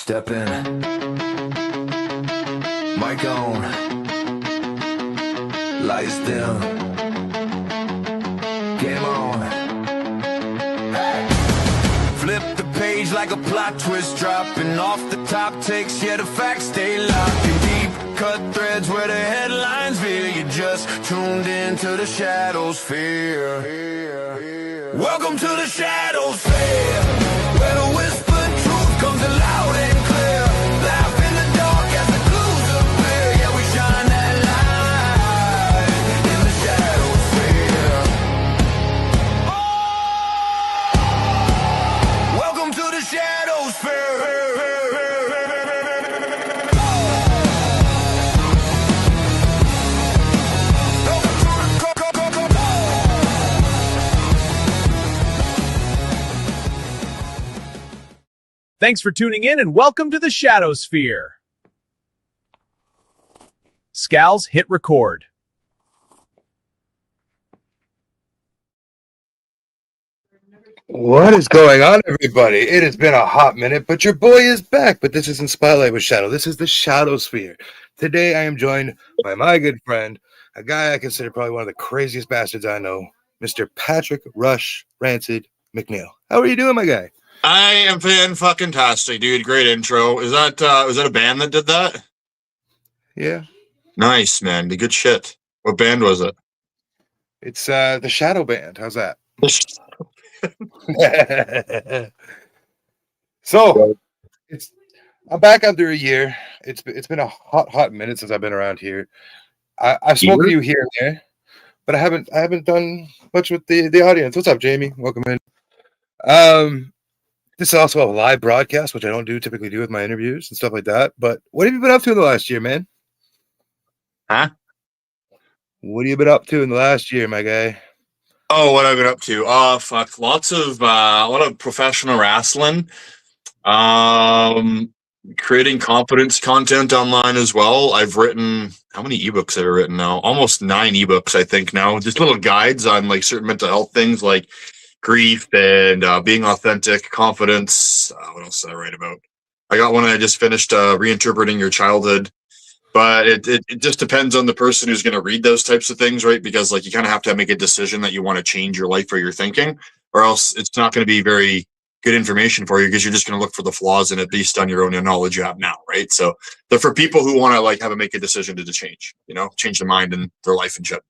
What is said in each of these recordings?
Step in. Mic on. Lights dim. Game on. Hey. Flip the page like a plot twist, dropping off the top takes. Yeah, the facts stay locked in deep. Cut threads where the headlines veer. You just tuned into the Shadowsphere. Welcome to the Shadowsphere, where the whispered truth comes loud and clear. Laugh in the dark as the clues appear. Yeah, we shine that light in the Shadowsphere. Oh! Welcome to the Shadowsphere. Thanks for tuning in and welcome to the Shadowsphere. Scals, hit record. What is going on, everybody? It has been a hot minute, but your boy is back. But this isn't Spotlight with Shadow. This is the Shadowsphere. Today I am joined by my good friend, a guy I consider probably one of the craziest bastards I know, Mr. Patrick Rush Rancid McNeil. How are you doing, my guy? I am fan-fucking-tastic, dude. Great intro. Was that a band that did that? Yeah. Nice, man. Good shit. What band was it? It's the Shadow Band. How's that? So I'm back after a year. It's been a hot minute since I've been around here. I've spoken to you here and there, but I haven't done much with the audience. What's up, Jamie? Welcome in. This is also a live broadcast, which I don't typically do with my interviews and stuff like that. But what have you been up to in the last year, man? Huh? What have you been up to in the last year, my guy? Oh, what I've been up to? Fuck, a lot of professional wrestling. Creating confidence content online as well. I've written, how many ebooks have I written now? Almost 9 ebooks, I think now. Just little guides on like certain mental health things like grief and being authentic, confidence. What else did I write about? I got one I just finished, reinterpreting your childhood. But it just depends on the person who's going to read those types of things, right? Because like you kind of have to make a decision that you want to change your life or your thinking, or else it's not going to be very good information for you because you're just going to look for the flaws in it based on your own knowledge you have now, right? So they're for people who want to like have to make a decision to change, change their mind and their life and shit.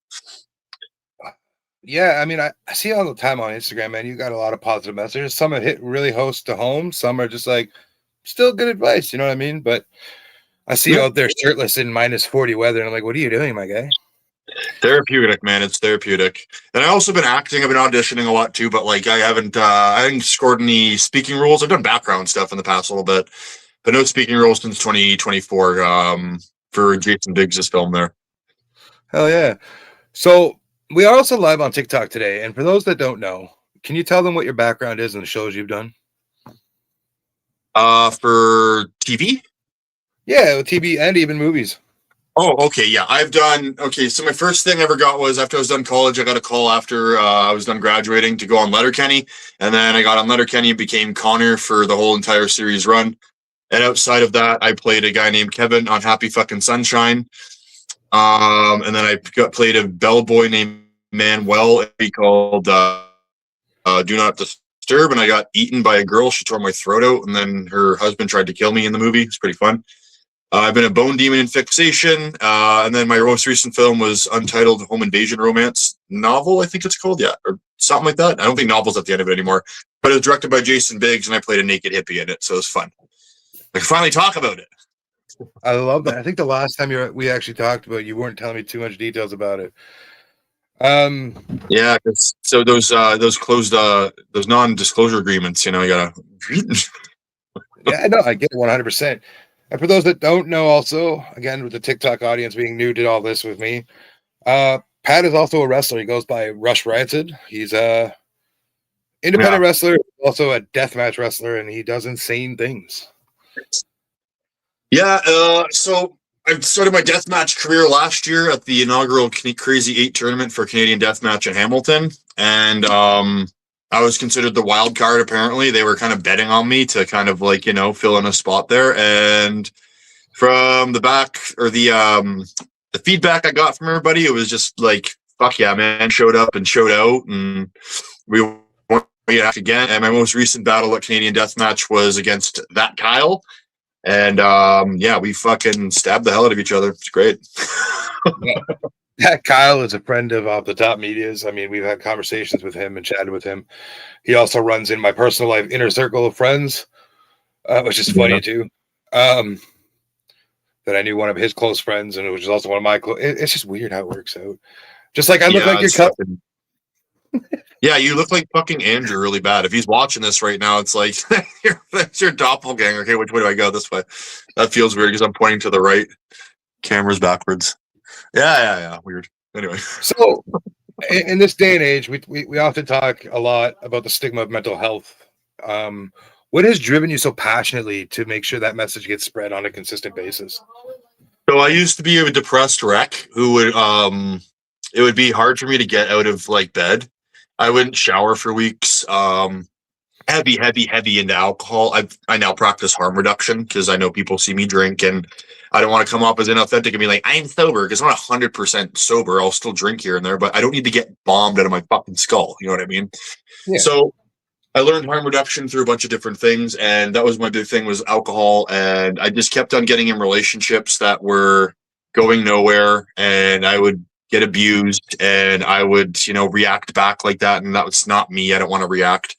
Yeah, I mean, I see all the time on Instagram, man. You got a lot of positive messages. Some have hit really close to home. Some are just like, still good advice. You know what I mean? But I see you out there shirtless in -40 weather, and I'm like, what are you doing, my guy? Therapeutic, man. It's therapeutic. And I've also been acting. I've been auditioning a lot too, but like I haven't scored any speaking roles. I've done background stuff in the past a little bit, but no speaking roles since 2024 for Jason Biggs' film there. Hell yeah. So we are also live on TikTok today. And for those that don't know, can you tell them what your background is and the shows you've done? For TV? Yeah, TV and even movies. Oh, okay. Yeah, so my first thing I ever got was after I was done college, I got a call after I was done graduating to go on Letterkenny. And then I got on Letterkenny and became Connor for the whole entire series run. And outside of that, I played a guy named Kevin on Happy Fucking Sunshine. And then I played a bellboy named Manuel called Do Not Disturb. And I got eaten by a girl. She tore my throat out. And then her husband tried to kill me in the movie. It's pretty fun. I've been a bone demon in fixation, and then my most recent film was Untitled Home Invasion Romance Novel, I think it's called, or something like that. I don't think novel's at the end of it anymore, but it was directed by Jason Biggs, and I played a naked hippie in it, so it was fun. I can finally talk about it. I love that. I think the last time we actually talked about it, you weren't telling me too much details about it. Yeah, so those closed those non-disclosure agreements, you gotta. Yeah, no, I get it 100%. And for those that don't know, also, again, with the TikTok audience being new, did all this with me. Pat is also a wrestler. He goes by Rush Rancid. He's a independent wrestler, also a deathmatch wrestler, and he does insane things. Yeah, so I started my deathmatch career last year at the inaugural Crazy 8 tournament for Canadian Deathmatch in Hamilton. And I I was considered the wild card. Apparently, they were kind of betting on me to kind of like fill in a spot there. And from the back or the feedback I got from everybody, it was just like, fuck yeah, man, showed up and showed out, and we won back again. And my most recent battle at Canadian Deathmatch was against that Kyle. And yeah, we fucking stabbed the hell out of each other. It's great. Yeah, Kyle is a friend of the Top Medias. I mean, we've had conversations with him and chatted with him. He also runs in my personal life inner circle of friends, which is funny too. That I knew one of his close friends, and it was also one of my close. It's just weird how it works out. Just like I look like your cousin. Yeah, you look like fucking Andrew really bad. If he's watching this right now, it's like, that's your doppelganger. Okay, which way do I go? This way. That feels weird because I'm pointing to the right. Camera's backwards. Yeah. Weird. Anyway. So, in this day and age, we often talk a lot about the stigma of mental health. What has driven you so passionately to make sure that message gets spread on a consistent basis? So I used to be a depressed wreck who would, it would be hard for me to get out of like bed. I wouldn't shower for weeks. Heavy into alcohol. I now practice harm reduction because I know people see me drink, and I don't want to come off as inauthentic and be like, I'm sober, because I'm not 100% sober. I'll still drink here and there, but I don't need to get bombed out of my fucking skull. You know what I mean? Yeah. So I learned harm reduction through a bunch of different things, and that was my big thing was alcohol. And I just kept on getting in relationships that were going nowhere, and I would get abused, and I would, react back like that. And that was not me. I don't want to react.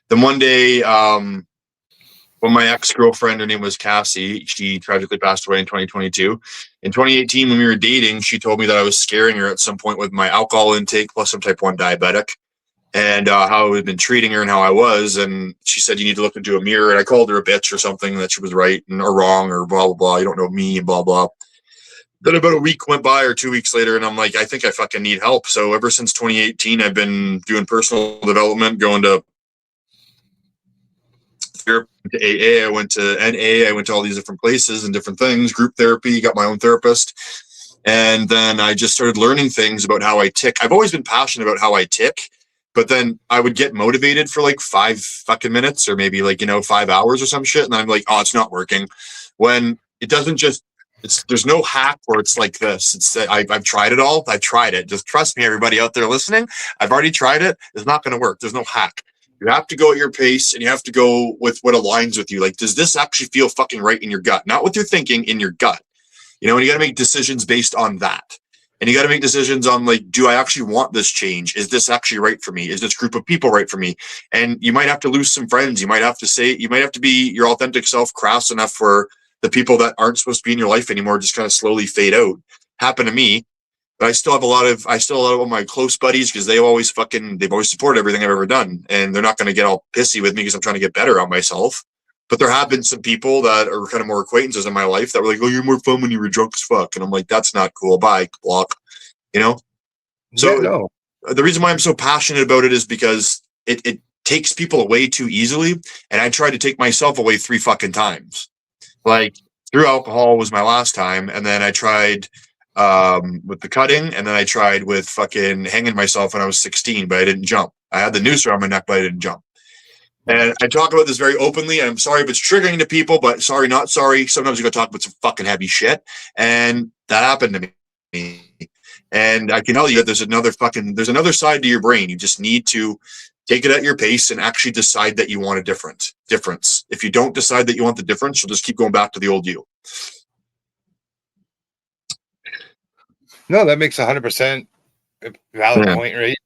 Then one day, when my ex-girlfriend, her name was Cassie, she tragically passed away in 2022. In 2018, when we were dating, she told me that I was scaring her at some point with my alcohol intake, plus I'm type 1 diabetic, and how I had been treating her and how I was. And she said, you need to look into a mirror. And I called her a bitch or something, that she was right or wrong or blah, blah, blah. You don't know me and blah, blah. Then about a week went by or 2 weeks later, and I'm like, I think I fucking need help. So ever since 2018, I've been doing personal development, going to therapy, to AA, I went to NA, I went to all these different places and different things, group therapy, got my own therapist. And then I just started learning things about how I tick. I've always been passionate about how I tick, but then I would get motivated for like 5 fucking minutes or maybe 5 hours or some shit. And I'm like, oh, it's not working. When it doesn't just, there's no hack where it's like this. It's I've tried it all. I've tried it. Just trust me, everybody out there listening. I've already tried it. It's not going to work. There's no hack. You have to go at your pace, and you have to go with what aligns with you. Like, does this actually feel fucking right in your gut? Not with your thinking, in your gut. And you got to make decisions based on that. And you got to make decisions on like, do I actually want this change? Is this actually right for me? Is this group of people right for me? And you might have to lose some friends. You might have to be your authentic self crass enough for the people that aren't supposed to be in your life anymore just kind of slowly fade out. Happened to me. But I still have a lot of my close buddies, because they've always supported everything I've ever done. And they're not going to get all pissy with me because I'm trying to get better on myself. But there have been some people that are kind of more acquaintances in my life that were like, oh, you're more fun when you were drunk as fuck. And I'm like, that's not cool. Bye, block. So the reason why I'm so passionate about it is because it takes people away too easily. And I tried to take myself away 3 fucking times. Like, through alcohol was my last time. And then I tried with the cutting, and then I tried with fucking hanging myself when I was 16, but I didn't jump. I had the noose around my neck, but I didn't jump. And I talk about this very openly, and I'm sorry if it's triggering to people, but sorry, not sorry. Sometimes you gotta talk about some fucking heavy shit, and that happened to me. And I can tell you that there's another side to your brain. You just need to take it at your pace and actually decide that you want a difference. If you don't decide that you want the difference, you'll just keep going back to the old you. No, that makes 100% valid point, right?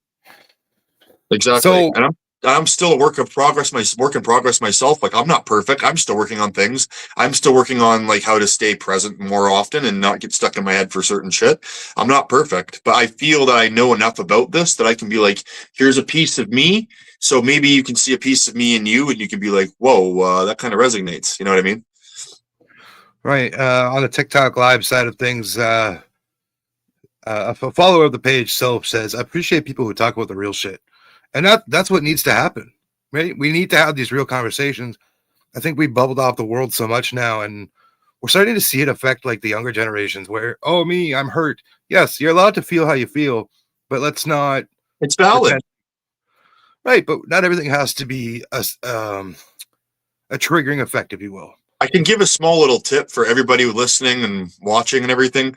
Exactly. So, and I'm still a work in progress myself. Like, I'm not perfect. I'm still working on things. I'm still working on like how to stay present more often and not get stuck in my head for certain shit. I'm not perfect, but I feel that I know enough about this that I can be like, here's a piece of me. So maybe you can see a piece of me in you, and you can be like, whoa, that kind of resonates. You know what I mean? Right. On the TikTok live side of things, a follower of the page, Soap, says, I appreciate people who talk about the real shit. And that's what needs to happen, right? We need to have these real conversations. I think we bubbled off the world so much now, and we're starting to see it affect like the younger generations where, oh, me, I'm hurt. Yes, you're allowed to feel how you feel, but let's not. It's valid. Right, but not everything has to be a triggering effect, if you will. I can give a small little tip for everybody listening and watching and everything.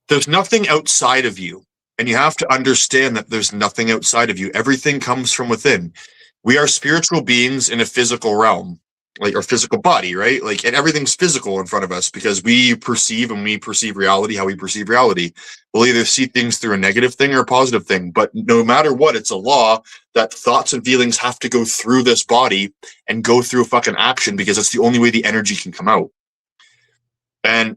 There's nothing outside of you. And you have to understand that there's nothing outside of you. Everything comes from within. We are spiritual beings in a physical realm, like our physical body, right? Like, and everything's physical in front of us because we perceive reality how we perceive reality. We'll either see things through a negative thing or a positive thing. But no matter what, it's a law that thoughts and feelings have to go through this body and go through fucking action because it's the only way the energy can come out. And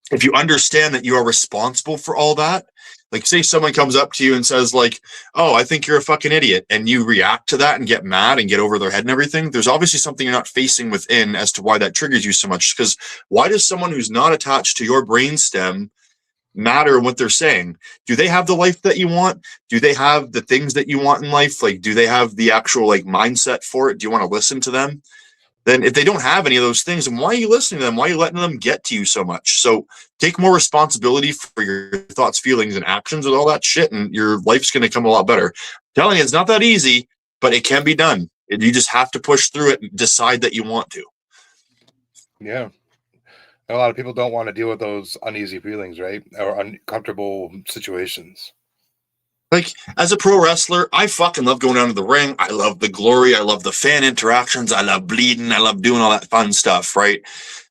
if you understand that you are responsible for all that, like say someone comes up to you and says like, oh, I think you're a fucking idiot, and you react to that and get mad and get over their head and everything, there's obviously something you're not facing within as to why that triggers you so much. Because why does someone who's not attached to your brainstem matter in what they're saying? Do they have the life that you want? Do they have the things that you want in life? Like, do they have the actual like mindset for it? Do you want to listen to them? Then if they don't have any of those things, then why are you listening to them? Why are you letting them get to you so much? So take more responsibility for your thoughts, feelings, and actions with all that shit, and your life's going to come a lot better. I'm telling you, it's not that easy, but it can be done. You just have to push through it and decide that you want to. Yeah. A lot of people don't want to deal with those uneasy feelings, right? Or uncomfortable situations. Like, as a pro wrestler, I fucking love going down to the ring. I love the glory. I love the fan interactions. I love bleeding. I love doing all that fun stuff, right?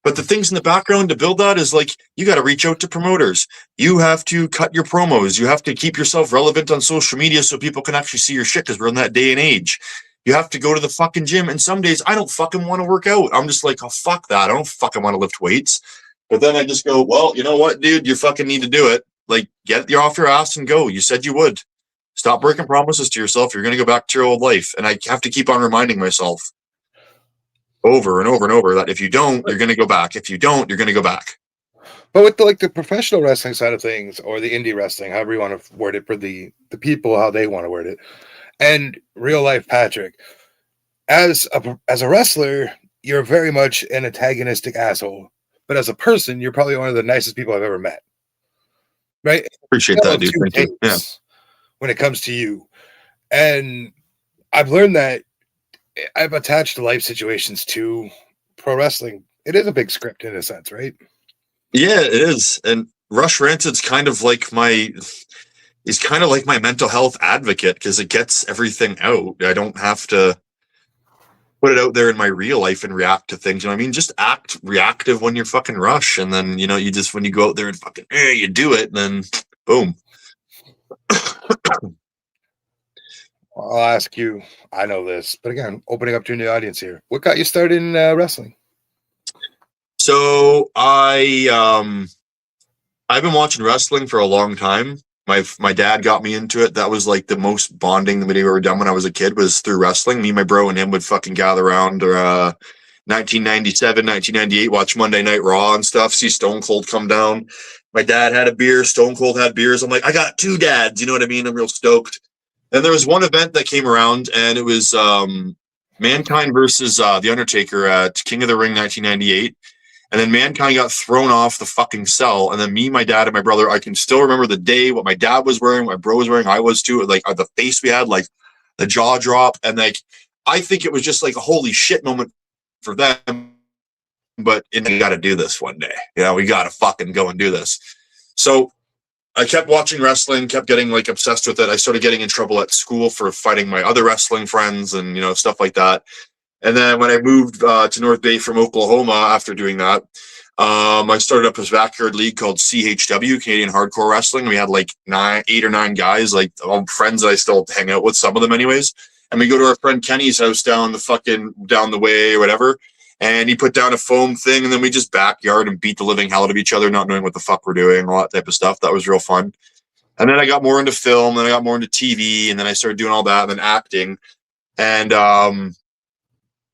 But the things in the background to build that is like, you got to reach out to promoters. You have to cut your promos. You have to keep yourself relevant on social media so people can actually see your shit because we're in that day and age. You have to go to the fucking gym. And some days I don't fucking want to work out. I'm just like, oh, fuck that. I don't fucking want to lift weights. But then I just go, well, you know what, dude? You fucking need to do it. Like, get you off your ass and go. You said you would. Stop breaking promises to yourself. You're going to go back to your old life. And I have to keep on reminding myself over and over and over that if you don't, you're going to go back. If you don't, you're going to go back. But with the professional wrestling side of things, or the indie wrestling, however you want to word it, for the people, how they want to word it, and real life Patrick, as a wrestler, you're very much an antagonistic asshole. But as a person, you're probably one of the nicest people I've ever met. Right? Appreciate that, dude. Thank you. Yeah. When it comes to you. And I've learned that I've attached life situations to pro wrestling. It is a big script in a sense, right? Yeah, it is. And Rush Rancid's he's kind of like my mental health advocate because it gets everything out. I don't have to put it out there in my real life and react to things. You know what I mean? Just act reactive when you're fucking Rush. And then, you know, you just, when you go out there and fucking, you do it, then boom. I'll ask you, I know this, but again, opening up to the audience here. What got you started in wrestling? So I've been watching wrestling for a long time. My dad got me into it. That was like the most bonding that we ever done when I was a kid, was through wrestling. Me, my bro, and him would fucking gather around 1997, 1998, watch Monday Night Raw and stuff, see Stone Cold come down. My dad had a beer, Stone Cold had beers. I'm like, I got two dads, you know what I mean? I'm real stoked. And there was one event that came around, and it was Mankind versus The Undertaker at King of the Ring 1998. And then Mankind got thrown off the fucking cell. And then me, my dad, and my brother, I can still remember the day, what my dad was wearing, what my bro was wearing, I was too. Like the face we had, like the jaw drop. And like, I think it was just like a holy shit moment for them. But you got to do this one day. You know, we got to fucking go and do this. So I kept watching wrestling, kept getting like obsessed with it. I started getting in trouble at school for fighting my other wrestling friends and, you know, stuff like that. And then when I moved to North Bay from Oklahoma after doing that, I started up this backyard league called CHW, Canadian Hardcore Wrestling. We had like 8 or 9 guys, like all friends that I still hang out with, some of them anyways. And we go to our friend Kenny's house down the way or whatever. And he put down a foam thing, and then we just backyard and beat the living hell out of each other, not knowing what the fuck we're doing, all that type of stuff. That was real fun. And then I got more into film, and I got more into TV, and then I started doing all that, and then acting. And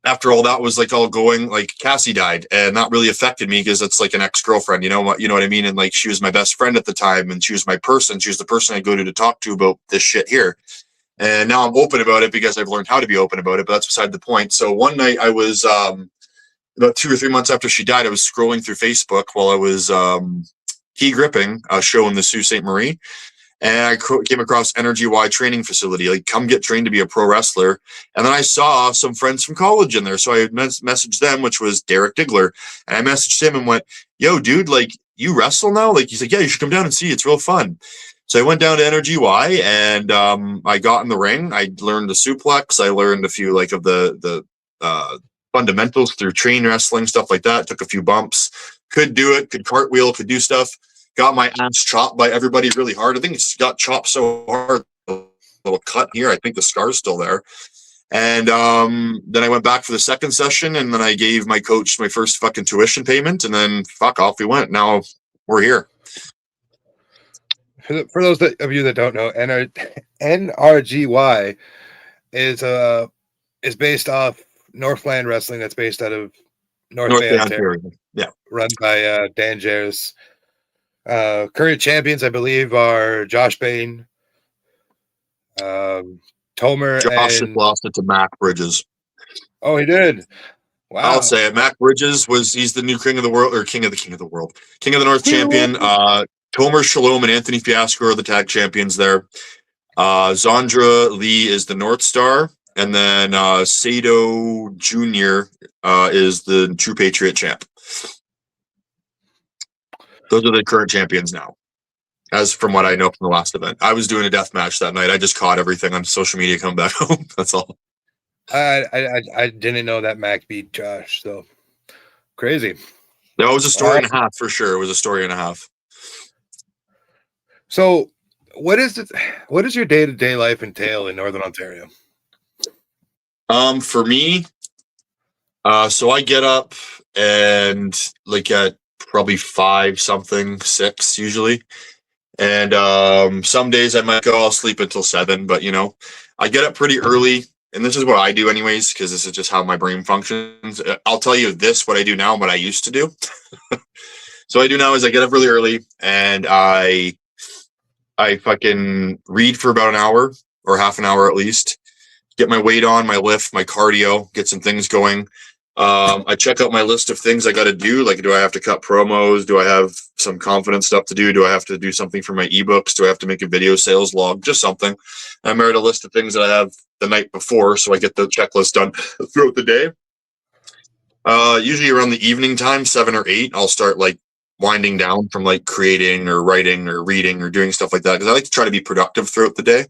after all that was like all going, like Cassie died, and that really affected me because it's like an ex-girlfriend, you know what I mean? And like, she was my best friend at the time, and she was my person. She was the person I go to talk to about this shit here. And now I'm open about it because I've learned how to be open about it, but that's beside the point. So one night I was, about 2 or 3 months after she died, I was scrolling through Facebook while I was key gripping a show in the Sault Ste. Marie. and I came across Energy Y training facility. Like, come get trained to be a pro wrestler. And then I saw some friends from college in there, so I messaged them, which was Derek Diggler, and I messaged him and went, "Yo, dude, like, you wrestle now?" Like, he's like, "Yeah, you should come down and see. It's real fun." So I went down to Energy Y, and I got in the ring. I learned the suplex. I learned a few like of the fundamentals through train wrestling, stuff like that. Took a few bumps. Could do it. Could cartwheel. Could do stuff. Got my ass chopped by everybody really hard. I think it's got chopped so hard, a little cut here. I think the scar's still there. And then I went back for the second session, and then I gave my coach my first fucking tuition payment, and then fuck off we went. Now we're here. For those of you that don't know, NRGY is based off Northland Wrestling. That's based out of North Bay, Ontario. Yeah, run by Dan Jarvis. Current champions, I believe, are Josh Bain, Tomer, Josh and lost it to Mac Bridges. Oh, he did. Wow. I'll say it. Mac Bridges he's the new king of the world, or king of the world, king of the North champion. Tomer Shalom and Anthony Fiasco are the tag champions there. Zandra Lee is the North Star, and then Sato Jr. Is the True Patriot champ. Those are the current champions now, as from what I know from the last event. I was doing a death match that night. I just caught everything on social media coming back home. That's all. I didn't know that Mac beat Josh, so crazy. That was a story and a half for sure. It was a story and a half. So, what does your day-to-day life entail in Northern Ontario? For me, so I get up and like at probably 5 something, 6 usually, and some days I might go, I'll sleep until 7, but you know, I get up pretty early, and this is what I do anyways, because this is just how my brain functions. I'll tell you what I do now and what I used to do. So what I do now is I get up really early, and I fucking read for about an hour or half an hour at least, get my weight on, my lift, my cardio, get some things going. I check out my list of things I got to do. Like, do I have to cut promos? Do I have some confidence stuff to do? Do I have to do something for my ebooks? Do I have to make a video sales log? Just something. I made a list of things that I have the night before, so I get the checklist done throughout the day. Usually around the evening time, 7 or 8, I'll start like winding down from like creating or writing or reading or doing stuff like that, because I like to try to be productive throughout the day.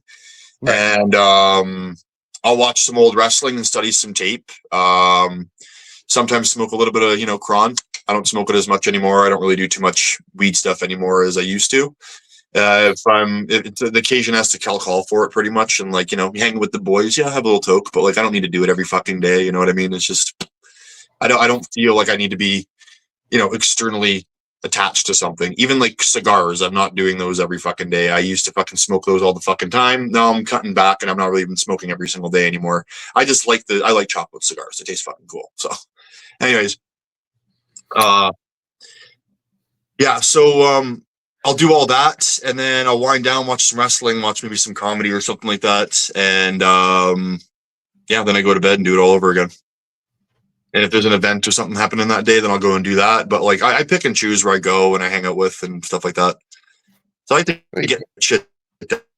Right. And I'll watch some old wrestling and study some tape. Sometimes smoke a little bit of, cron. I don't smoke it as much anymore. I don't really do too much weed stuff anymore as I used to. If the occasion has to call for it pretty much, and like, hang with the boys, yeah, I have a little toke, but like, I don't need to do it every fucking day. You know what I mean? It's just, I don't feel like I need to be, externally attached to something. Even like cigars, I'm not doing those every fucking day. I used to fucking smoke those all the fucking time. Now I'm cutting back, and I'm not really even smoking every single day anymore. I just like I like chocolate cigars. They taste fucking cool. So anyways, yeah, so I'll do all that, and then I'll wind down, watch some wrestling, watch maybe some comedy or something like that, and yeah, then I go to bed and do it all over again. And if there's an event or something happening that day, then I'll go and do that. But like, I pick and choose where I go and I hang out with and stuff like that. So I think I get shit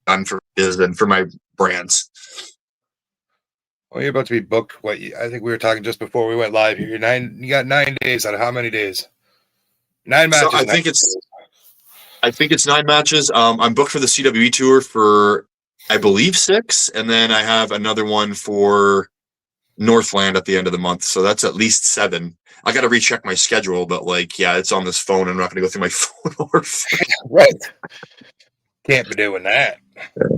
done for and for my brands. Well, you're about to be booked. I think we were talking just before we went live here. You got 9 days out of how many days? 9 matches. So I think it's 9 matches. I'm booked for the CWE tour for, I believe, 6, and then I have another one for Northland at the end of the month, so that's at least 7. I got to recheck my schedule, but like, yeah, it's on this phone. I'm not going to go through my phone or right. Can't be doing that.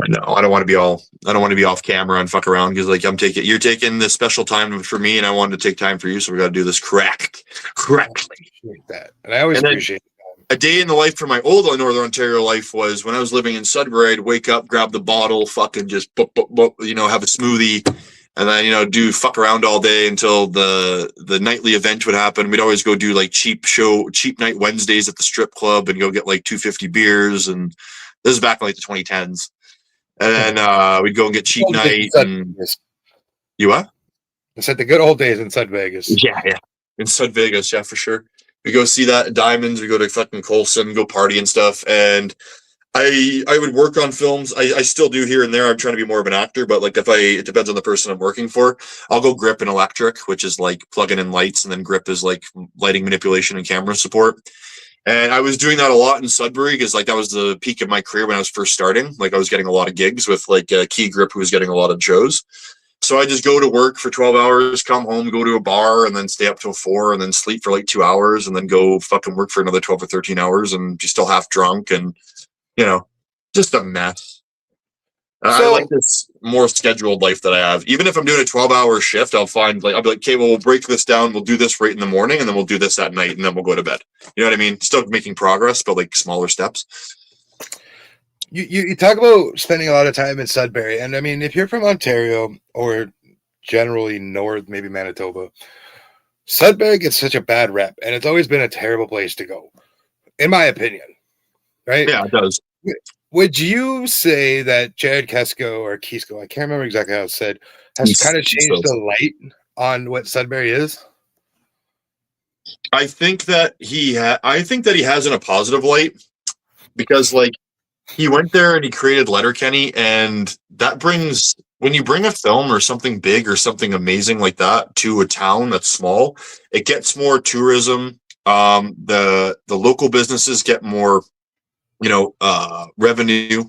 No, I don't want to be off camera and fuck around, because like you're taking this special time for me, and I wanted to take time for you, so we got to do this correctly. That, and I always appreciate that. A day in the life for my old Northern Ontario life was when I was living in Sudbury. I'd wake up, grab the bottle, fucking just have a smoothie. And then, do fuck around all day until the nightly event would happen. We'd always go do like cheap night Wednesdays at the strip club and go get like 250 beers. And this is back in like the 2010s. And then we'd go and get cheap night. And you what? I said the good old days in Sud Vegas. Yeah. In Sud Vegas, yeah, for sure. We go see that at Diamonds. We go to fucking Colson, go party and stuff. And I would work on films. I still do here and there. I'm trying to be more of an actor, but like it depends on the person I'm working for. I'll go grip and electric, which is like plugging in lights, and then grip is like lighting manipulation and camera support. And I was doing that a lot in Sudbury because like that was the peak of my career when I was first starting. Like I was getting a lot of gigs with like Key Grip, who was getting a lot of shows. So I just go to work for 12 hours, come home, go to a bar, and then stay up till 4, and then sleep for like 2 hours, and then go fucking work for another 12 or 13 hours, and be still half drunk, and just a mess. I like So, this more scheduled life that I have. Even if I'm doing a 12-hour shift, I'll be like, okay, well, we'll break this down. We'll do this right in the morning, and then we'll do this at night, and then we'll go to bed. You know what I mean? Still making progress, but like smaller steps. you talk about spending a lot of time in Sudbury, and I mean, if you're from Ontario or generally north, maybe Manitoba, Sudbury gets such a bad rep, and it's always been a terrible place to go, in my opinion. Right? Yeah, it does. Would you say that Jared Kesko, I can't remember exactly how it's said, has kind of changed the light on what Sudbury is? I think that I think that he has in a positive light because like he went there and he created Letterkenny, and that brings when you bring a film or something big or something amazing like that to a town that's small, it gets more tourism. The local businesses get more revenue.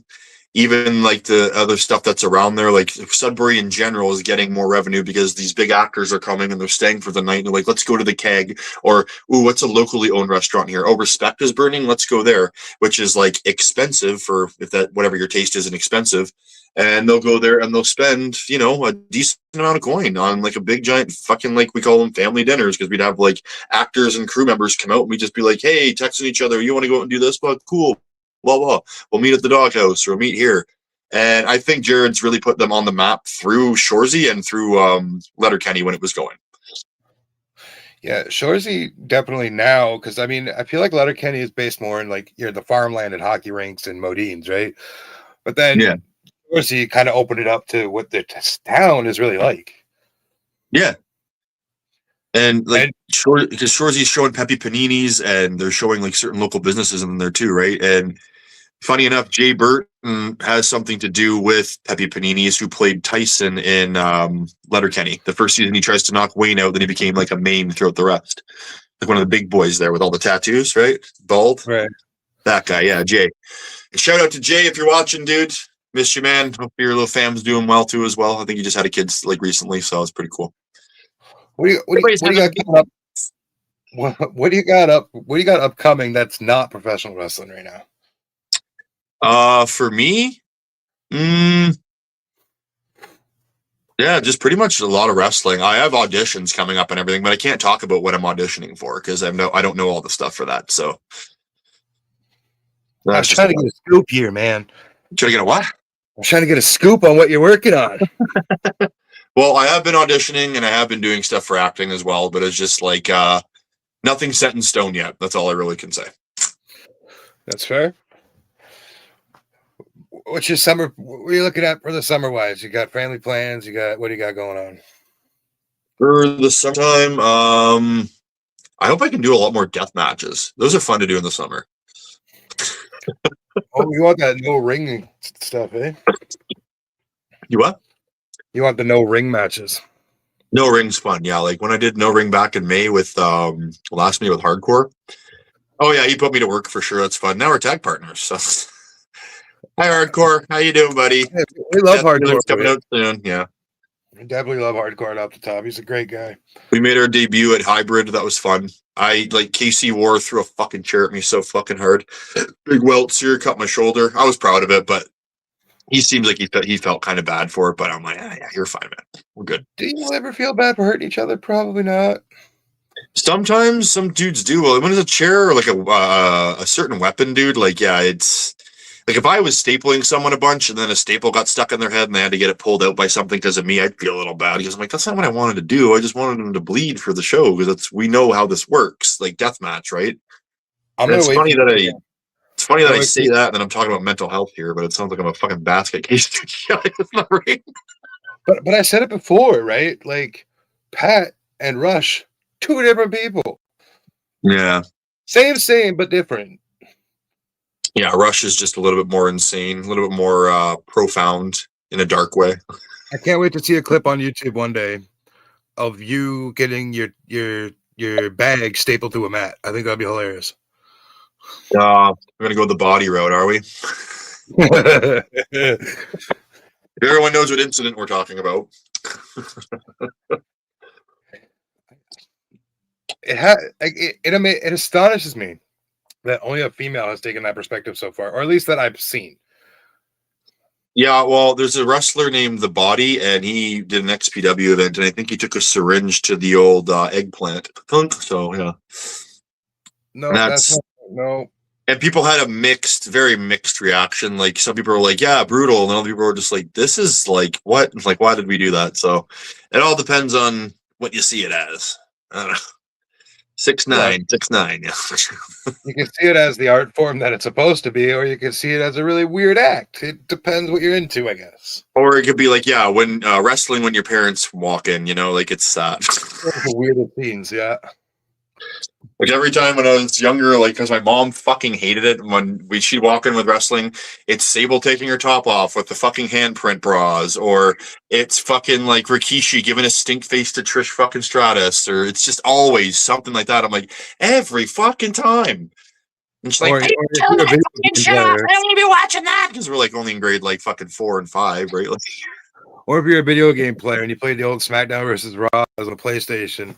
Even like the other stuff that's around there, like Sudbury in general is getting more revenue because these big actors are coming and they're staying for the night, and they're like, let's go to the Keg, or ooh, what's a locally owned restaurant here? Oh, Respect is burning, let's go there, which is like expensive for if that whatever your taste isn't expensive. And they'll go there and they'll spend, a decent amount of coin on like a big giant fucking, like we call them family dinners, because we'd have like actors and crew members come out and we'd just be like, hey, texting each other, you want to go out and do this? But cool. Blah, blah. We'll meet at the doghouse or we'll meet here. And I think Jared's really put them on the map through Shoresy and through Letterkenny when it was going. Yeah, Shoresy definitely now, because I mean, I feel like Letterkenny is based more in like the farmland and hockey rinks and Modines, right? But then Shoresy kind of opened it up to what the town is really like. Yeah. And like because Shoresy's showing Pepe Paninis, and they're showing like certain local businesses in there too, right? And funny enough, Jay Burton has something to do with Pepe Paninis, who played Tyson in Letterkenny. The first season he tries to knock Wayne out, then he became like a main throughout the rest. Like one of the big boys there with all the tattoos, right? Bald. Right. That guy, yeah, Jay. And shout out to Jay if you're watching, dude. Miss you, man. Hope your little fam's doing well too as well. I think he just had a kid like recently, so it's pretty cool. What do you got coming up? What do you got up? What do you got upcoming that's not professional wrestling right now? For me, yeah, just pretty much a lot of wrestling. I have auditions coming up and everything, but I can't talk about what I'm auditioning for because I don't know all the stuff for that. So I'm trying to get a scoop here, man. Trying to get a what? I'm trying to get a scoop on what you're working on. Well, I have been auditioning and I have been doing stuff for acting as well, but it's just like nothing set in stone yet. That's all I really can say. That's fair. What's your summer? What are you looking at for the summer wise? You got family plans? What do you got going on? For the summertime, I hope I can do a lot more death matches. Those are fun to do in the summer. Oh, you want that no ring stuff, eh? You what? You want the no ring matches? No ring's fun, yeah. Like when I did no ring back in May with last May with Hardcore. Oh yeah, he put me to work for sure. That's fun. Now we're tag partners. So. Hi Hardcore, how you doing, buddy? Yeah, we love Hardcore. Coming out soon, yeah. We definitely love Hardcore off the top. He's a great guy. We made our debut at Hybrid. That was fun. KC War threw a fucking chair at me so fucking hard. Big welts here, cut my shoulder. I was proud of it, but he seems like he felt kind of bad for it. But I'm like, yeah, you're fine, man. We're good. Do you ever feel bad for hurting each other? Probably not. Sometimes some dudes do. Well, when it's a chair or like a certain weapon, dude, like, yeah, it's like if I was stapling someone a bunch and then a staple got stuck in their head and they had to get it pulled out by something because of me, I'd feel a little bad because I'm like, that's not what I wanted to do. I just wanted them to bleed for the show because we know how this works, like deathmatch, right? It's funny that I say that and then I'm talking about mental health here, but it sounds like I'm a fucking basket case. It's not right. But I said it before, right? Like Pat and Rush, two different people. Yeah. Same, but different. Yeah, Rush is just a little bit more insane, a little bit more profound in a dark way. I can't wait to see a clip on YouTube one day of you getting your bag stapled to a mat. I think that'd be hilarious. We're gonna go the body route, are we? Everyone knows what incident we're talking about. It astonishes me that only a female has taken that perspective so far, or at least that I've seen. Yeah, well, there's a wrestler named The Body, and he did an XPW event, and I think he took a syringe to the old eggplant. So yeah, No, and that's not, no. and people had a very mixed reaction. Like some people were like, "Yeah, brutal," and other people were just like, "This is like what? Like, why did we do that?" So it all depends on what you see it as. I don't know. 6'9", 6'9", yeah. You can see it as the art form that it's supposed to be, or you can see it as a really weird act. It depends what you're into, I guess. Or it could be like, yeah, when wrestling when your parents walk in, like it's The weirdest scenes, yeah. Like every time when I was younger, like because my mom fucking hated it when she'd walk in with wrestling, it's Sable taking her top off with the fucking handprint bras, or it's fucking like Rikishi giving a stink face to Trish fucking Stratus, or it's just always something like that. I'm like, every fucking time. And she's like, hey, tell me to fucking shut up. I don't want to be watching that because we're like only in grade like fucking 4 and 5, right? Like, or if you're a video game player and you play the old SmackDown versus Raw as a PlayStation,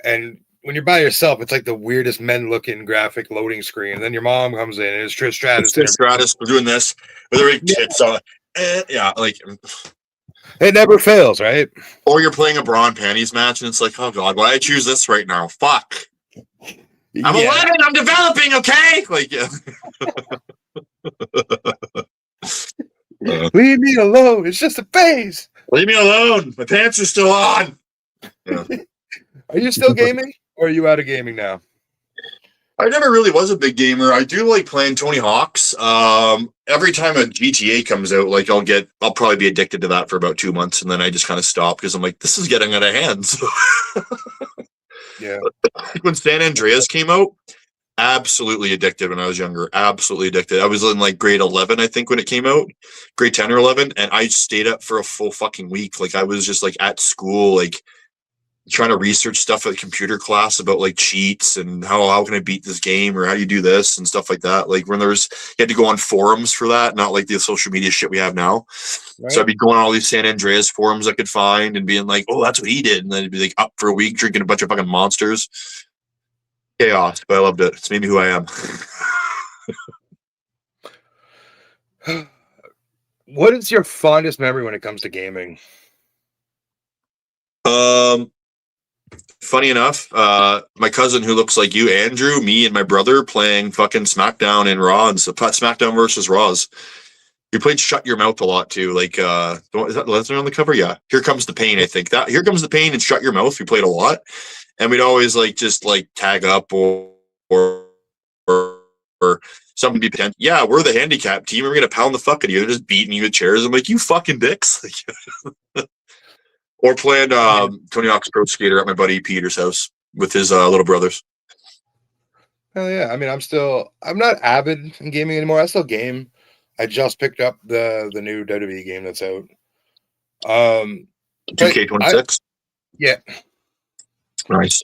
and when you're by yourself, it's like the weirdest men-looking graphic loading screen. And then your mom comes in and it's Trish Stratus. Trish Stratus, we're doing this with her big tits on. Yeah, like it never fails, right? Or you're playing a bra and panties match, and it's like, oh god, why did I choose this right now? Fuck. I'm 11. I'm developing. Okay, like yeah. Leave me alone. It's just a phase. Leave me alone. My pants are still on. Yeah. Are you still gaming, or are you out of gaming now? I never really was a big gamer. I do like playing Tony Hawk's. Every time a GTA comes out, like I'll probably be addicted to that for about 2 months, and then I just kind of stop because I'm like, this is getting out of hand. Yeah. When San Andreas came out, absolutely addicted when I was younger. Absolutely addicted. I was in like grade 11, I think, when it came out, grade 10 or 11, and I stayed up for a full fucking week. Like I was just like at school, like trying to research stuff at computer class about like cheats and how can I beat this game or how do you do this and stuff like that. Like when you had to go on forums for that, not like the social media shit we have now. Right. So I'd be going on all these San Andreas forums I could find and being like, oh, that's what he did. And then it'd be like up for a week drinking a bunch of fucking monsters. Chaos, but I loved it. It's made me who I am. What is your fondest memory when it comes to gaming? Funny enough, my cousin who looks like you, Andrew, me and my brother playing fucking SmackDown and Raw and SmackDown versus Raws. You played Shut Your Mouth a lot too. Like, is that Lesnar on the cover? Yeah. Here Comes the Pain. I think that Here Comes the Pain and Shut Your Mouth. We played a lot, and we'd always like just like tag up or something be pretend. Yeah, we're the handicap team. We're gonna pound the fuck out of you. They're just beating you with chairs. I'm like, you fucking dicks. Or playing Tony Hawk's Pro Skater at my buddy Peter's house with his little brothers. Hell yeah. I mean, I'm not avid in gaming anymore. I still game. I just picked up the new WWE game that's out. 2K26? Yeah. Nice.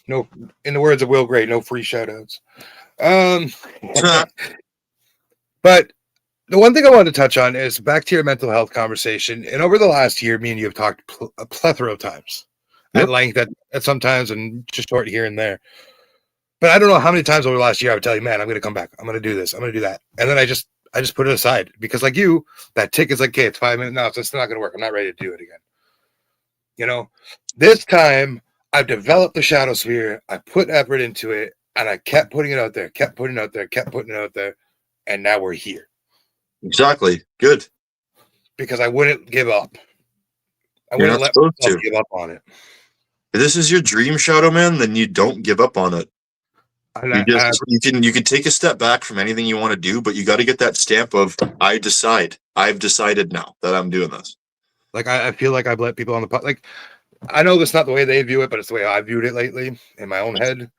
No, in the words of Will Gray, no free shoutouts. But the one thing I wanted to touch on is back to your mental health conversation. And over the last year, me and you have talked a plethora of times at length at sometimes and just short here and there. But I don't know how many times over the last year I would tell you, man, I'm going to come back. I'm going to do this. I'm going to do that. And then I just put it aside because like you, that tick is like, okay, it's 5 minutes. No, it's not going to work. I'm not ready to do it again. This time I've developed the Shadowsphere. I put effort into it and I kept putting it out there, kept putting it out there. And now we're here. Exactly. Good. Because I wouldn't give up. I wouldn't let myself give up on it. If this is your dream, Shadow Man, then you don't give up on it. You can take a step back from anything you want to do, but you got to get that stamp of I've decided now that I'm doing this. Like I feel like I've let people on the pot. Like I know that's not the way they view it, but it's the way I viewed it lately in my own head.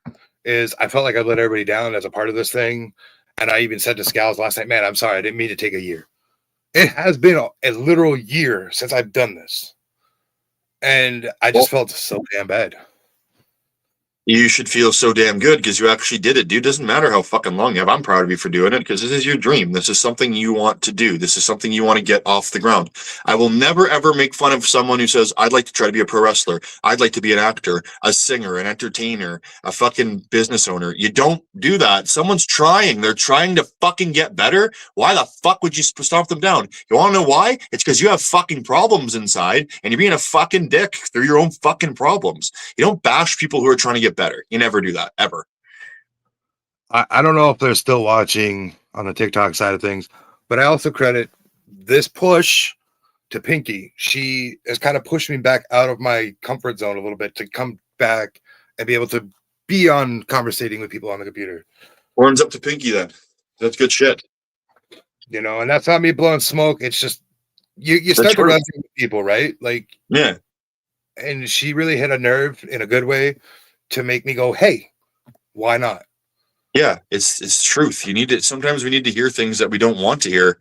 Is I felt like I let everybody down as a part of this thing. And I even said to Scals last night, man, I'm sorry, I didn't mean to take a year. It has been a literal year since I've done this. And I just felt so damn bad. You should feel so damn good because you actually did it, dude. Doesn't matter how fucking long you have. I'm proud of you for doing it because this is your dream. This is something you want to do. This is something you want to get off the ground. I will never ever make fun of someone who says, I'd like to try to be a pro wrestler. I'd like to be an actor, a singer, an entertainer, a fucking business owner. You don't do that. Someone's trying. They're trying to fucking get better. Why the fuck would you stomp them down? You want to know why? It's because you have fucking problems inside and you're being a fucking dick through your own fucking problems. You don't bash people who are trying to get better. You never do that, ever. I don't know if they're still watching on the TikTok side of things, but I also credit this push to Pinky. She has kind of pushed me back out of my comfort zone a little bit to come back and be able to be on conversating with people on the computer. Horns up to Pinky then. That's good shit. You know, and that's not me blowing smoke. It's just you start to resonate with people, right? Like, yeah. And she really hit a nerve in a good way to make me go, hey, why not? Yeah, it's truth. You need to, sometimes we need to hear things that we don't want to hear.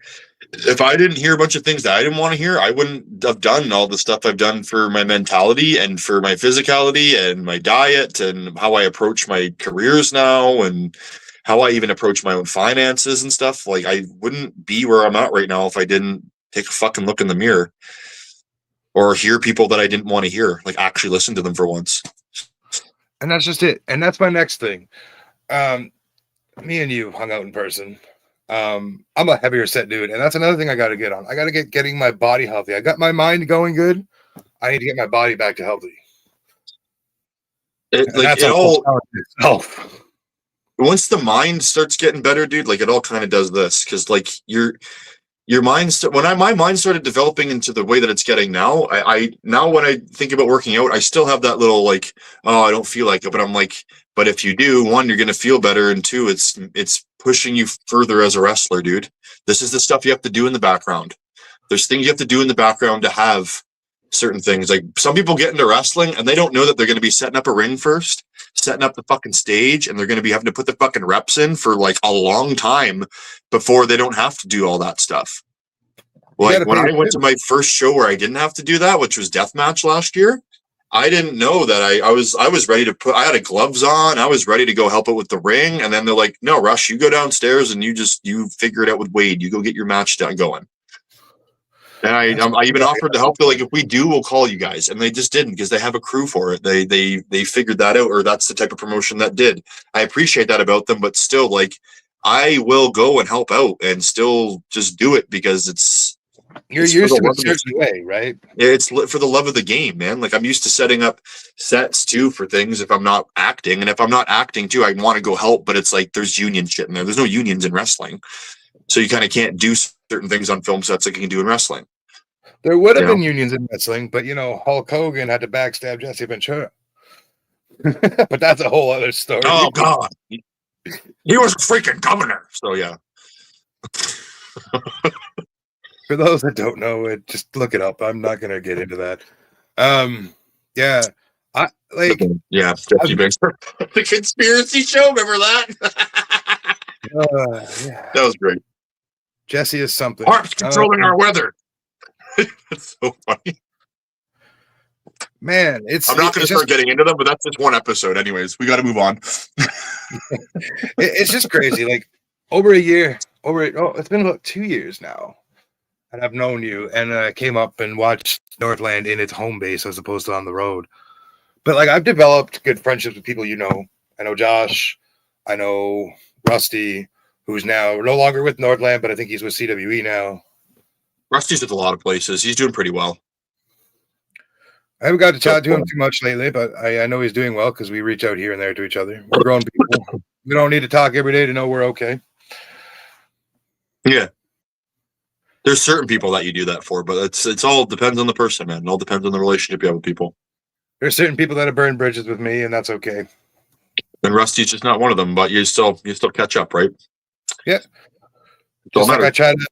If I didn't hear a bunch of things that I didn't want to hear, I wouldn't have done all the stuff I've done for my mentality and for my physicality and my diet and how I approach my careers now and how I even approach my own finances and stuff. Like, I wouldn't be where I'm at right now if I didn't take a fucking look in the mirror or hear people that I didn't want to hear, like actually listen to them for once. And that's just it. And that's my next thing. Me and you hung out in person. I'm a heavier set dude, and that's another thing I got to get on. I got to getting my body healthy. I got my mind going good. I need to get my body back to healthy. Once the mind starts getting better, dude, like it all kind of does this because like your mind my mind started developing into the way that it's getting now. I now when I think about working out, I still have that little like, oh, I don't feel like it, but I'm like, but if you do, one, you're gonna feel better, and two, it's pushing you further as a wrestler, dude. This is the stuff you have to do in the background. There's things you have to do in the background to have certain things. Like some people get into wrestling and they don't know that they're going to be setting up a ring first, setting up the fucking stage, and they're going to be having to put the fucking reps in for like a long time before they don't have to do all that stuff. Like when I went to my first show where I didn't have to do that, which was Deathmatch last year, I didn't know that I was ready to I had gloves on. I was ready to go help it with the ring. And then they're like, no, Rush, you go downstairs and you figure it out with Wade. You go get your match done going. And I even offered to help. They're like, if we do, we'll call you guys. And they just didn't because they have a crew for it. They figured that out, or that's the type of promotion that did. I appreciate that about them, but still, like, I will go and help out and still just do it because you're used to it a certain way, right? It's for the love of the game, man. Like I'm used to setting up sets too for things if I'm not acting. And if I'm not acting too, I want to go help, but it's like there's union shit in there. There's no unions in wrestling. So you kind of can't do certain things on film sets like you can do in wrestling. There would have been unions in wrestling, but Hulk Hogan had to backstab Jesse Ventura. But that's a whole other story. Oh God. He was a freaking governor. So yeah. For those that don't know it, just look it up. I'm not gonna get into that. Yeah. Jesse Ventura. The conspiracy show, remember that? Yeah. That was great. Jesse is something. Harp's controlling our weather. It's so funny. Man, I'm not going to start getting into them, but that's just one episode. Anyways, we got to move on. It's just crazy. Like over a year, it's been about 2 years now. And I've known you, and I came up and watched Northland in its home base as opposed to on the road. But like I've developed good friendships with people I know Josh, I know Rusty, who's now no longer with Northland, but I think he's with CWE now. Rusty's with a lot of places. He's doing pretty well. I haven't got to chat to him too much lately, but I know he's doing well because we reach out here and there to each other. We're grown people. We don't need to talk every day to know we're okay. Yeah. There's certain people that you do that for, but it's all depends on the person, man. It all depends on the relationship you have with people. There's certain people that have burned bridges with me, and that's okay. And Rusty's just not one of them, but you still catch up, right? Yeah. Just like I try to,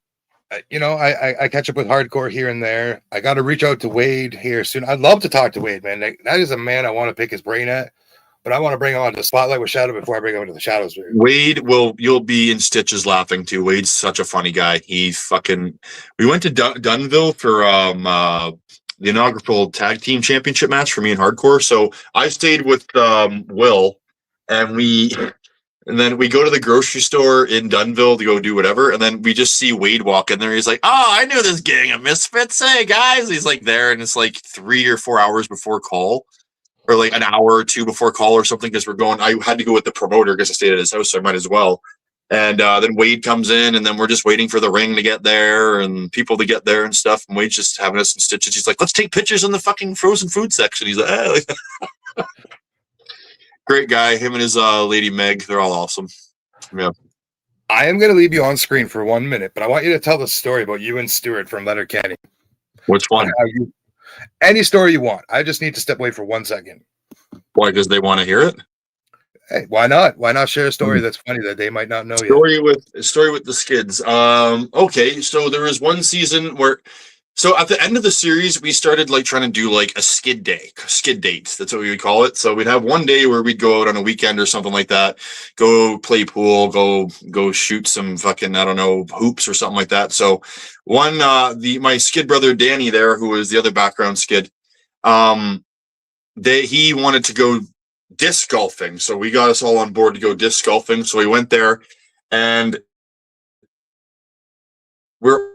I catch up with hardcore here and there. I got to reach out to Wade here soon. I'd love to talk to Wade, man. That is a man I want to pick his brain at but I want to bring him on to Spotlight with Shadow before I bring him into the Shadowsphere. Wade you'll be in stitches laughing too. Wade's such a funny guy. We went to Dunville for the inaugural tag team championship match for me and Hardcore. So I stayed with Will, and then we go to the grocery store in Dunville to go do whatever, and then we just see Wade walk in there. He's like, "Oh, I knew this gang of misfits. Hey guys," he's like there, and it's like 3 or 4 hours before call, or like an hour or two before call or something, because I had to go with the promoter because I stayed at his house, so I might as well. And then Wade comes in, and then we're just waiting for the ring to get there and people to get there and stuff. And Wade's just having us in stitches. He's like, "Let's take pictures in the fucking frozen food section." He's like, great guy. Him and his lady Meg, they're all awesome. Yeah. I am going to leave you on screen for 1 minute, but I want you to tell the story about you and Stuart from Letterkenny. Which one? Any story you want. I just need to step away for 1 second. Why? Because they want to hear it? Hey, why not? Why not share a story that's funny that they might not know yet? Story with the Skids. Okay, so there was one season where, so at the end of the series, we started like trying to do like a skid dates. That's what we would call it. So we'd have one day where we'd go out on a weekend or something like that, go play pool, go shoot some fucking, I don't know, hoops or something like that. So my skid brother Danny there, who was the other background skid, he wanted to go disc golfing, so we got us all on board to go disc golfing. So we went there, and we're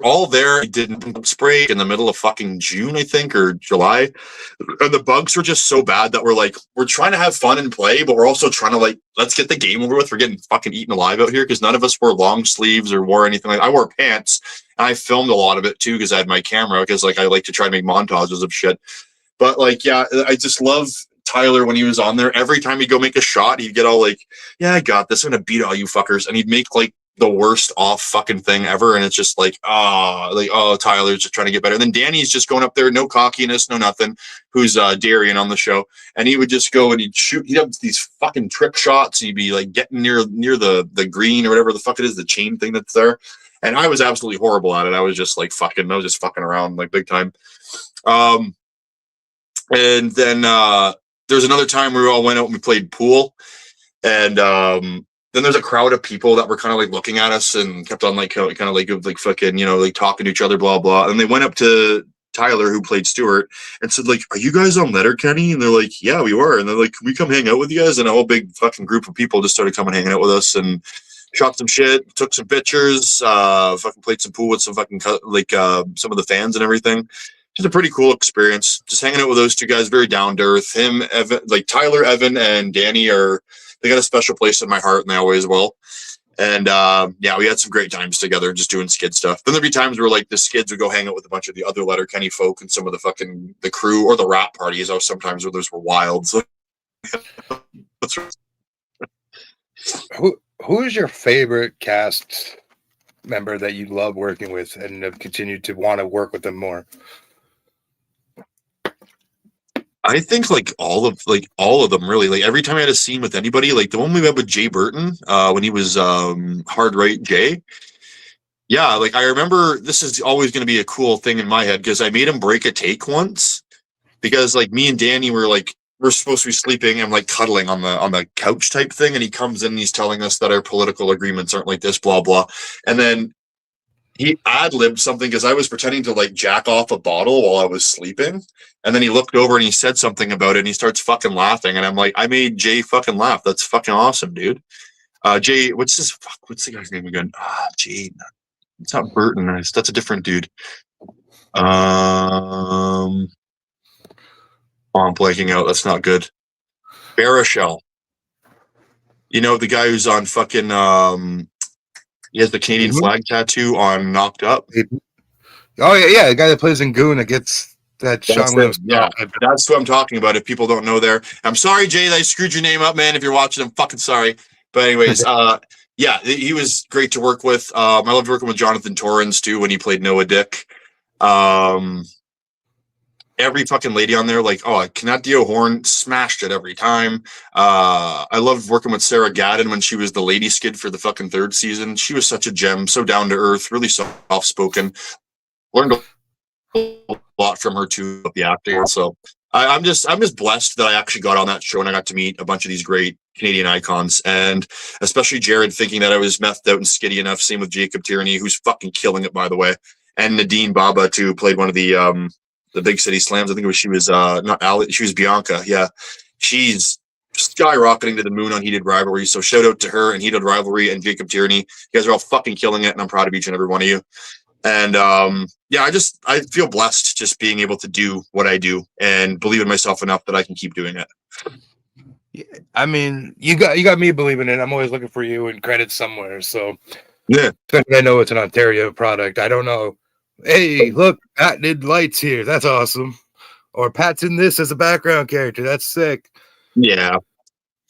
all there. We did bug spray in the middle of fucking June, I think, or July, and the bugs were just so bad that we're trying to have fun and play, but we're also trying to like, let's get the game over with. We're getting fucking eaten alive out here because none of us wore long sleeves or wore anything. Like, I wore pants, and I filmed a lot of it too because I had my camera, because like I like to try to make montages of shit. But like, yeah, I just love Tyler when he was on there. Every time he'd go make a shot, he'd get all like, "Yeah, I got this. I'm gonna beat all you fuckers," and he'd make like the worst off fucking thing ever. And it's just like, Tyler's just trying to get better. And then Danny's just going up there, no cockiness, no nothing. Who's Darian on the show, and he would just go and he'd shoot. He'd have these fucking trick shots. He'd be like getting near the green or whatever the fuck it is, the chain thing that's there. And I was absolutely horrible at it. I was just fucking around like big time. And then there's another time we all went out and we played pool, and then there's a crowd of people that were kind of like looking at us and kept on like kind of like fucking, like talking to each other, blah blah. And they went up to Tyler, who played Stuart, and said like, "Are you guys on Letterkenny?" And they're like, "Yeah, we were." And they're like, "Can we come hang out with you guys?" And a whole big fucking group of people just started coming hanging out with us and shot some shit, took some pictures, fucking played some pool with some fucking some of the fans and everything. Just a pretty cool experience. Just hanging out with those two guys, very down to earth. Him, Evan, like Tyler, Evan, and Danny they got a special place in my heart, and they always will. And yeah, we had some great times together, just doing skid stuff. Then there'd be times where like the skids would go hang out with a bunch of the other Letterkenny folk and some of the crew or the rap parties. Sometimes where those were wild. So, who is your favorite cast member that you love working with and have continued to want to work with them more? I think like all of them really. Like every time I had a scene with anybody, like the one we had with Jay Burton when he was Hard Right Jay. Yeah, like I remember, this is always going to be a cool thing in my head because I made him break a take once, because like me and Danny we're supposed to be sleeping and like cuddling on the couch type thing, and he comes in and he's telling us that our political agreements aren't like this, blah blah, and then he ad-libbed something because I was pretending to like jack off a bottle while I was sleeping. And then he looked over and he said something about it, and he starts fucking laughing. And I'm like, I made Jay fucking laugh. That's fucking awesome, dude. Jay, what's the guy's name again? Jay. It's not Burton. That's a different dude. I'm blanking out. That's not good. Baruchel. You know, the guy who's on fucking he has the Canadian flag tattoo on Knocked Up. Oh yeah, the guy that plays in Goon that gets that Sean Williams. Yeah, that's what I'm talking about. If people don't know there, I'm sorry, Jay, that I screwed your name up, man. If you're watching, I'm fucking sorry. But anyways, yeah, he was great to work with. I loved working with Jonathan Torrens too when he played Noah Dick. Every fucking lady on there, like, Canadio Horn smashed it every time. I loved working with Sarah Gadden when she was the lady skid for the fucking third season. She was such a gem, so down to earth, really soft spoken. Learned a lot from her too, about the acting. So I'm just blessed that I actually got on that show and I got to meet a bunch of these great Canadian icons, and especially Jared, thinking that I was methed out and skitty enough. Same with Jacob Tierney, who's fucking killing it, by the way, and Nadine Baba too, played one of the big city slams. I think she was not Ali, she was Bianca. Yeah, she's skyrocketing to the moon on Heated Rivalry. So shout out to her and Heated Rivalry and Jacob Tierney. You guys are all fucking killing it, and I'm proud of each and every one of you. And yeah, I feel blessed just being able to do what I do and believe in myself enough that I can keep doing it. I mean, you got me believing it. I'm always looking for you and credit somewhere. So Yeah, especially I know it's an Ontario product. I don't know. Hey, look, Pat did lights here. That's awesome. Or Pat's in this as a background character. That's sick. yeah.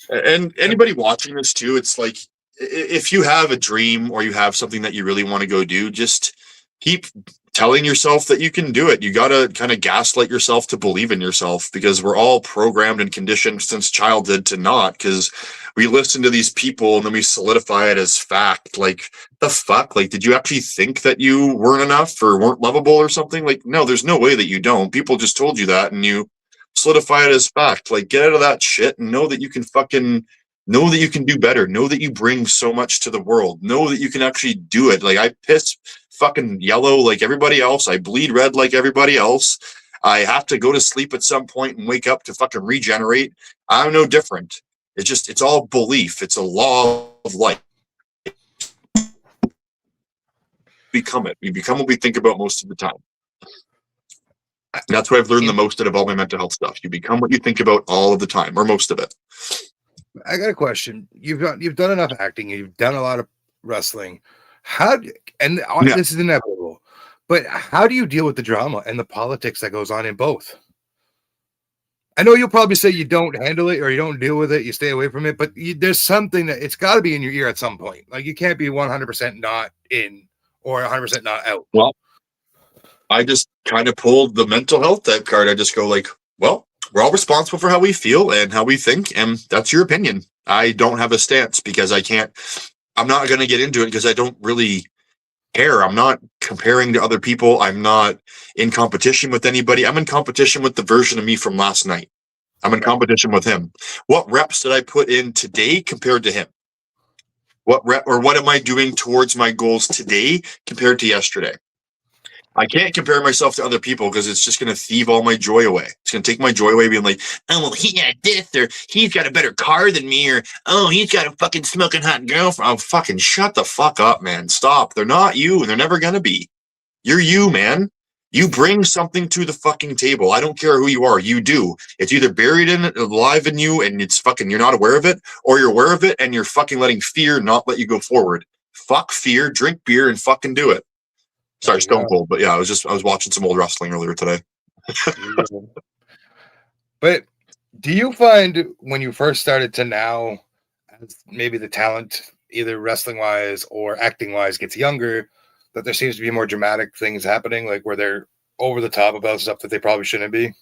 And anybody watching this too, it's like, if you have a dream or you have something that you really want to go do, just keep telling yourself that you can do it. You got to kind of gaslight yourself to believe in yourself, because we're all programmed and conditioned since childhood to not, because we listen to these people and then we solidify it as fact. Like, the fuck? Like, did you actually think that you weren't enough or weren't lovable or something? Like, no, there's no way that you don't. People just told you that and you solidify it as fact. Like, get out of that shit and know that you can know that you can do better. Know that you bring so much to the world. Know that you can actually do it. Like, I piss fucking yellow like everybody else. I bleed red like everybody else. I have to go to sleep at some point and wake up to fucking regenerate. I'm no different. It's all belief. It's a law of life. Become it. We become what we think about most of the time. And that's what I've learned the most out of all my mental health stuff. You become what you think about all of the time, or most of it. I got a question. You've done enough acting. You've done a lot of wrestling. This is inevitable, but how do you deal with the drama and the politics that goes on in both? I know you'll probably say you don't handle it or you don't deal with it. You stay away from it, but there's something that it's got to be in your ear at some point. Like, you can't be 100% not in or 100% not out. Well, I just kind of pulled the mental health type card. I just go like, well, we're all responsible for how we feel and how we think, and that's your opinion. I don't have a stance because I'm not going to get into it because I don't really care. I'm not comparing to other people. I'm not in competition with anybody. I'm in competition with the version of me from last night. I'm in competition with him. What reps did I put in today compared to him? What am I doing towards my goals today compared to yesterday? I can't compare myself to other people because it's just going to thieve all my joy away. It's going to take my joy away, being like, oh, well, he got this, or he's got a better car than me, or, oh, he's got a fucking smoking hot girlfriend. Oh, fucking shut the fuck up, man. Stop. They're not you, and they're never going to be. You're you, man. You bring something to the fucking table. I don't care who you are. You do. It's either buried in it, alive in you, and it's fucking, you're not aware of it, or you're aware of it, and you're fucking letting fear not let you go forward. Fuck fear, drink beer, and fucking do it. Sorry, Stone Cold, but yeah, I was watching some old wrestling earlier today. But do you find when you first started to now, as maybe the talent, either wrestling wise or acting wise, gets younger, that there seems to be more dramatic things happening, like where they're over the top about stuff that they probably shouldn't be?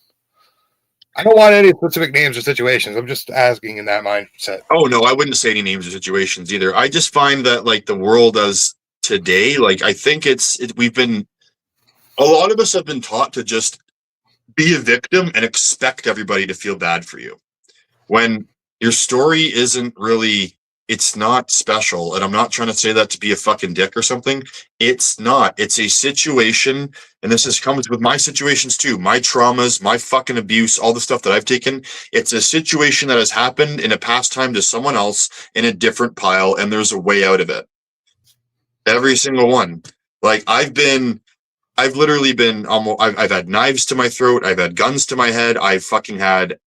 I don't want any specific names or situations. I'm just asking in that mindset. Oh no, I wouldn't say any names or situations either. I just find that like the world as today, like I think a lot of us have been taught to just be a victim and expect everybody to feel bad for you, when your story isn't really, it's not special. And I'm not trying to say that to be a fucking dick or something. It's not. It's a situation, and comes with my situations too, my traumas, my fucking abuse, all the stuff that I've taken. It's a situation that has happened in a past time to someone else in a different pile, and there's a way out of it. Every single one. Like, I've literally been I've had knives to my throat. I've had guns to my head. I've fucking had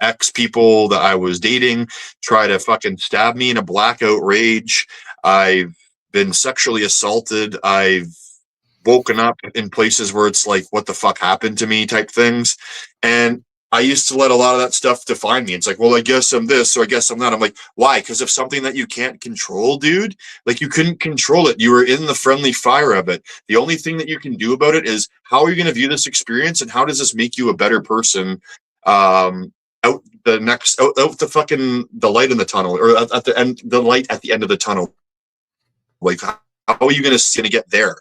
ex people that I was dating try to fucking stab me in a blackout rage. I've been sexually assaulted. I've woken up in places where it's like, what the fuck happened to me type things. And I used to let a lot of that stuff define me. It's like, well, I guess I'm this, or I guess I'm that. I'm like, why? Because of something that you can't control, dude. Like, you couldn't control it. You were in the friendly fire of it. The only thing that you can do about it is, how are you going to view this experience, and how does this make you a better person? Out the light in the tunnel, or at the end, the light at the end of the tunnel. Like, how are you going to get there?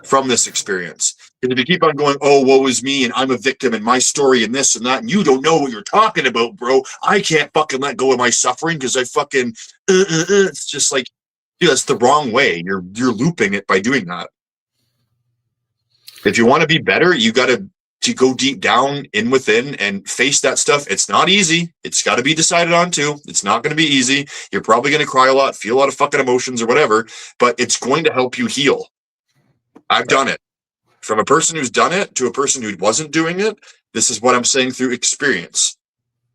from this experience. And if you keep on going, oh, woe is me, and I'm a victim, and my story, and this and that, and you don't know what you're talking about, bro. I can't fucking let go of my suffering because I fucking, it's just like, dude, that's the wrong way. You're looping it by doing that. If you want to be better, you got to go deep down in within and face that stuff. It's not easy. It's got to be decided on too. It's not going to be easy. You're probably going to cry a lot, feel a lot of fucking emotions or whatever, but it's going to help you heal. I've done it. From a person who's done it to a person who wasn't doing it, this is what I'm saying through experience.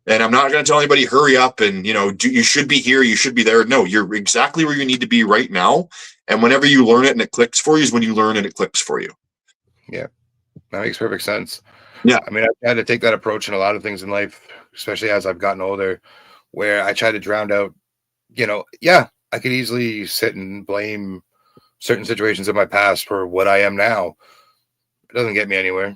And I'm not going to tell anybody, hurry up and, you should be here, you should be there. No, you're exactly where you need to be right now. And whenever you learn it and it clicks for you is when you learn and it clicks for you. Yeah, that makes perfect sense. Yeah. I mean, I've had to take that approach in a lot of things in life, especially as I've gotten older, where I try to drown out, I could easily sit and blame certain situations in my past for what I am now. It doesn't get me anywhere.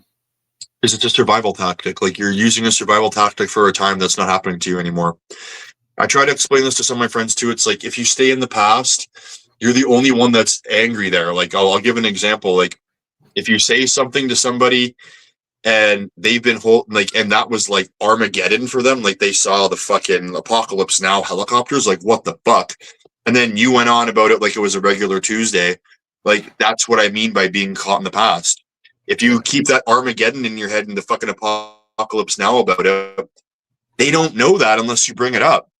Is it a survival tactic? Like you're using a survival tactic for a time that's not happening to you anymore. I try to explain this to some of my friends too. It's like, if you stay in the past, you're the only one that's angry there. Like I'll give an example. Like if you say something to somebody and they've been and that was like Armageddon for them. Like they saw the fucking Apocalypse Now helicopters, like what the fuck? And then you went on about it like it was a regular Tuesday. Like that's what I mean by being caught in the past. If you keep that Armageddon in your head and the fucking Apocalypse Now about it, they don't know that unless you bring it up.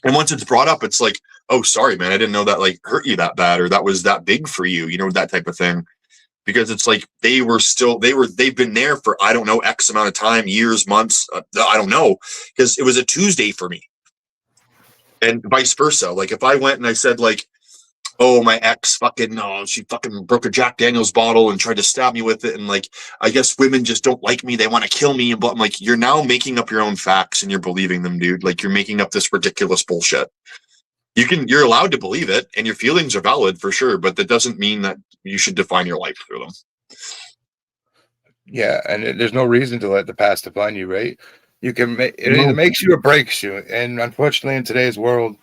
And once it's brought up, it's like, oh, sorry, man, I didn't know that like hurt you that bad or that was that big for you, that type of thing. Because it's like they've been there for, I don't know, X amount of time, years, months, I don't know, because it was a Tuesday for me. And vice versa. Like if I went and I said like, oh, my ex she fucking broke a Jack Daniels bottle and tried to stab me with it. And like, I guess women just don't like me. They want to kill me. But I'm like, you're now making up your own facts and you're believing them, dude. Like you're making up this ridiculous bullshit. You're allowed to believe it and your feelings are valid for sure. But that doesn't mean that you should define your life through them. Yeah. And there's no reason to let the past define you, right? You can it either makes you or breaks you. And unfortunately, in today's world,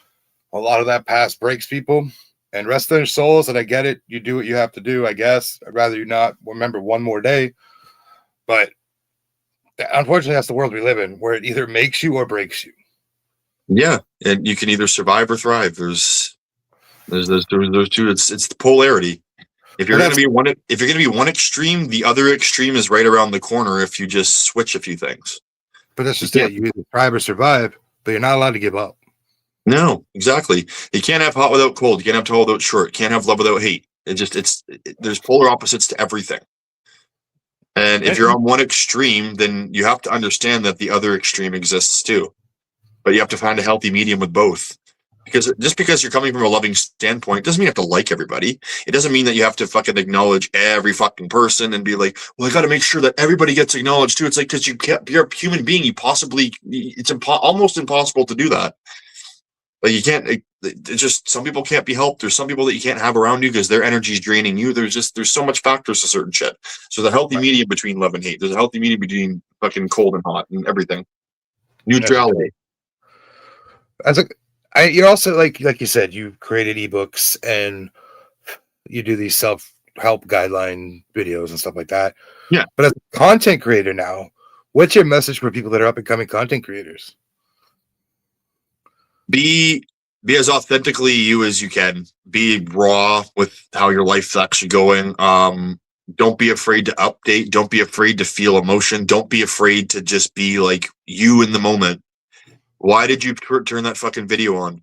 a lot of that past breaks people. And rest their souls, and I get it. You do what you have to do, I guess. I'd rather you not remember one more day. But unfortunately, that's the world we live in, where it either makes you or breaks you. Yeah, and you can either survive or thrive. There's two. It's the polarity. If you're going to be one extreme, the other extreme is right around the corner. If you just switch a few things. But that's just it. You either thrive or survive, but you're not allowed to give up. No, exactly. You can't have hot without cold. You can't have tall without short. You can't have love without hate. There's polar opposites to everything. And if you're on one extreme, then you have to understand that the other extreme exists too. But you have to find a healthy medium with both. Because just because you're coming from a loving standpoint doesn't mean you have to like everybody. It doesn't mean that you have to fucking acknowledge every fucking person and be like, well, I got to make sure that everybody gets acknowledged too. It's like, because you're a human being, it's almost impossible to do that. Like you can't. It's just some people can't be helped. There's some people that you can't have around you because their energy is draining you. There's so much factors to certain shit. So there's a healthy medium between love and hate. There's a healthy medium between fucking cold and hot and everything. Neutrality. You're also like you said, you created ebooks and you do these self-help guideline videos and stuff like that. Yeah. But as a content creator now, what's your message for people that are up and coming content creators? Be as authentically you as you can. Be raw with how your life's actually going. Don't be afraid to update. Don't be afraid to feel emotion. Don't be afraid to just be like you in the moment. Why did you turn that fucking video on?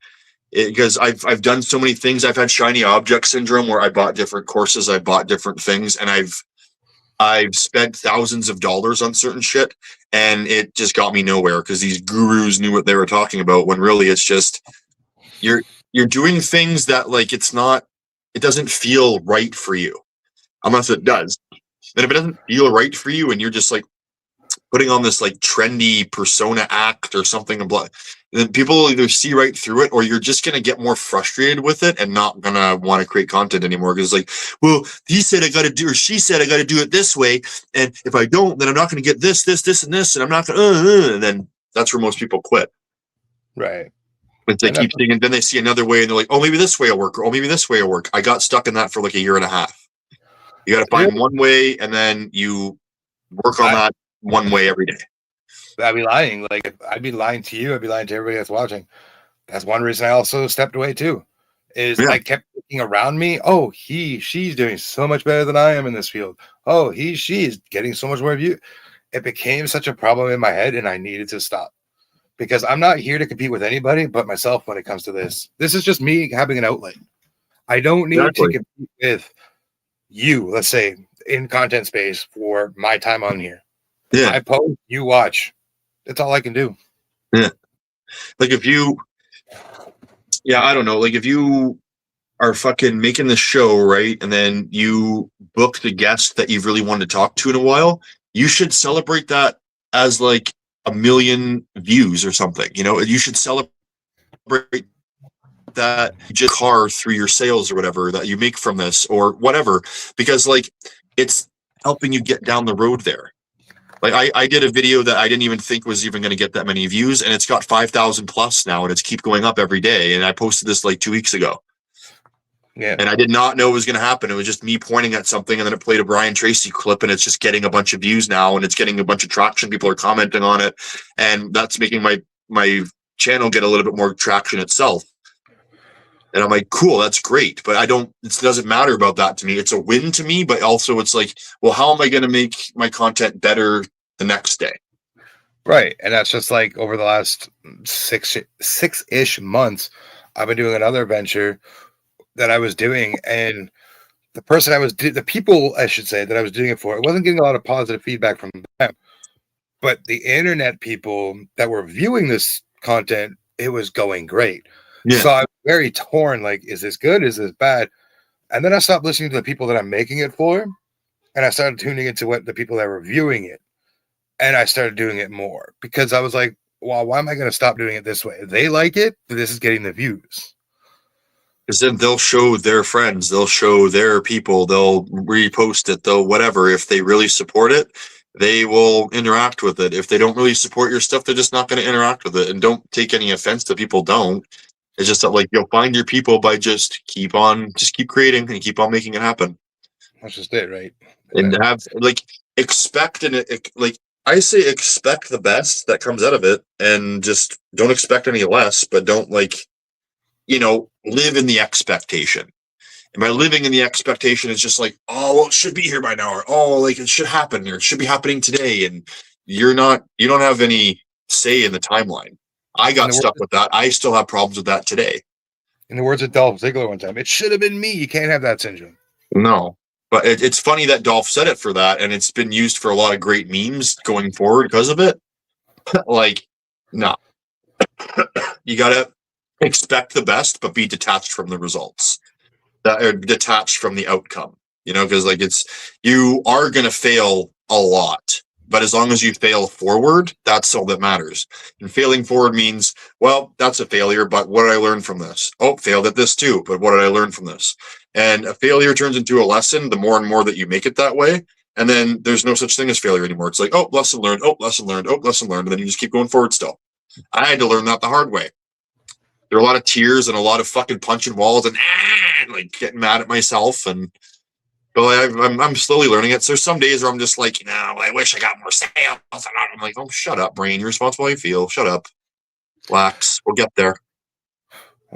Because I've done so many things. I've had shiny object syndrome where I bought different courses, I bought different things, and I've spent thousands of dollars on certain shit, and it just got me nowhere because these gurus knew what they were talking about when really it's just you're doing things that like it doesn't feel right for you unless it does. And if it doesn't feel right for you and you're just like putting on this like trendy persona act or something, then people will either see right through it or you're just going to get more frustrated with it and not going to want to create content anymore. Because like, well, he said I got to do, or she said I got to do it this way. And if I don't, then I'm not going to get this, and this, and I'm not going to, and then that's where most people quit. Right. But they keep thinking, then they see another way and they're like, oh, maybe this way will work, or oh, maybe this way will work. I got stuck in that for like a year and a half. You got to find one way, and then you work on that one way every day. I'd be lying. Like, I'd be lying to you. I'd be lying to everybody that's watching. That's one reason I also stepped away too. I kept looking around me. Oh, she's doing so much better than I am in this field. Oh, she's getting so much more view. It became such a problem in my head, and I needed to stop because I'm not here to compete with anybody but myself when it comes to this. This is just me having an outlet. I don't need to compete with you, let's say, in content space for my time on here. Yeah. I post, you watch. That's all I can do. Yeah. Like if you, I don't know. Like if you are fucking making the show, right? And then you book the guest that you've really wanted to talk to in a while, you should celebrate that as like 1 million views or something. You know, you should celebrate that just car through your sales or whatever that you make from this or whatever, because like it's helping you get down the road there. Like I did a video that I didn't even think was even going to get that many views, and it's got 5,000 plus now, and it's keep going up every day. And I posted this like 2 weeks ago. Yeah. And I did not know it was going to happen. It was just me pointing at something, and then it played a Brian Tracy clip, and it's just getting a bunch of views now, and it's getting a bunch of traction. People are commenting on it, and that's making my channel get a little bit more traction itself. And I'm like, cool, that's great. But it doesn't matter about that to me. It's a win to me, but also it's like, well, how am I going to make my content better the next day? Right. And that's just like over the last six-ish months, I've been doing another venture that I was doing. And the people, I should say, that I was doing it for, it wasn't getting a lot of positive feedback from them. But the internet people that were viewing this content, it was going great. Yeah. So I'm very torn. Like, is this good? Is this bad? And then I stopped listening to the people that I'm making it for. And I started tuning into what the people that were viewing it. And I started doing it more because I was like, well, why am I going to stop doing it this way? They like it, but this is getting the views. Because then they'll show their friends, they'll show their people, they'll repost it, they'll whatever. If they really support it, they will interact with it. If they don't really support your stuff, they're just not going to interact with it. And don't take any offense to people don't. It's just that like you'll find your people by just keep creating and keep on making it happen. That's just it, right? And have like expect I say expect the best that comes out of it, and just don't expect any less, but don't live in the expectation. And by living in the expectation, it's just like, oh, well, it should be here by now, or oh, like it should happen, or it should be happening today. And you don't have any say in the timeline. I got stuck with that. I still have problems with that today. In the words of Dolph Ziggler one time, it should have been me. You can't have that syndrome. No. But it's funny that Dolph said it for that, and it's been used for a lot of great memes going forward because of it. Like, no. You got to expect the best, but be detached from the results. Detached from the outcome. Because like you are going to fail a lot. But as long as you fail forward, that's all that matters. And failing forward means, well, that's a failure, but what did I learn from this? Oh, failed at this too, but what did I learn from this? And a failure turns into a lesson the more and more that you make it that way. And then there's no such thing as failure anymore. It's like, oh, lesson learned, oh, lesson learned, oh, lesson learned. And then you just keep going forward still. I had to learn that the hard way. There are a lot of tears and a lot of fucking punching walls and like getting mad at myself. And I'm slowly learning it. So there's some days where I'm just like, I wish I got more sales. I'm like, oh, shut up, brain. You're responsible how you feel. Shut up. Relax. We'll get there.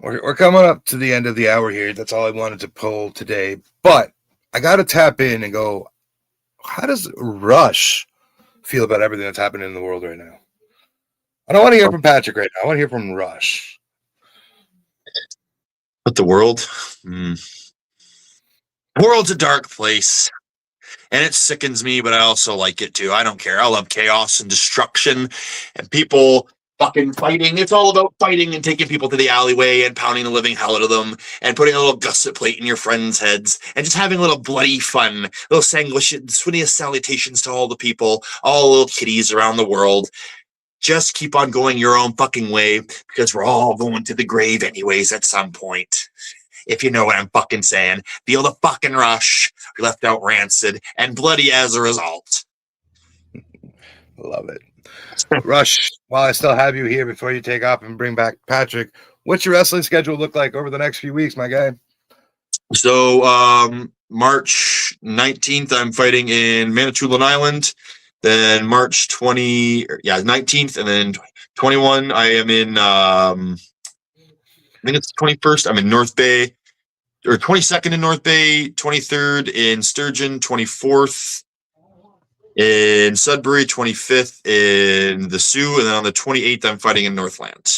We're coming up to the end of the hour here. That's all I wanted to pull today. But I got to tap in and go, how does Rush feel about everything that's happening in the world right now? I don't want to hear from Patrick right now. I want to hear from Rush. But the world? The world's a dark place. And it sickens me, but I also like it too. I don't care. I love chaos and destruction and people fucking fighting. It's all about fighting and taking people to the alleyway and pounding the living hell out of them and putting a little gusset plate in your friends' heads and just having a little bloody fun, little swinniest salutations to all the people, all the little kitties around the world. Just keep on going your own fucking way because we're all going to the grave anyways at some point. If you know what I'm fucking saying. Feel the fucking rush. We left out Rancid and bloody as a result. Love it. Rush, while I still have you here before you take off and bring back Patrick, what's your wrestling schedule look like over the next few weeks, my guy? So March 19th, I'm fighting in Manitoulin Island. Then March 19th, and then 21, I am in, I think it's 21st, I'm in North Bay, or 22nd in North Bay, 23rd in Sturgeon, 24th in Sudbury, 25th in the Sioux, and then on the 28th, I'm fighting in Northland.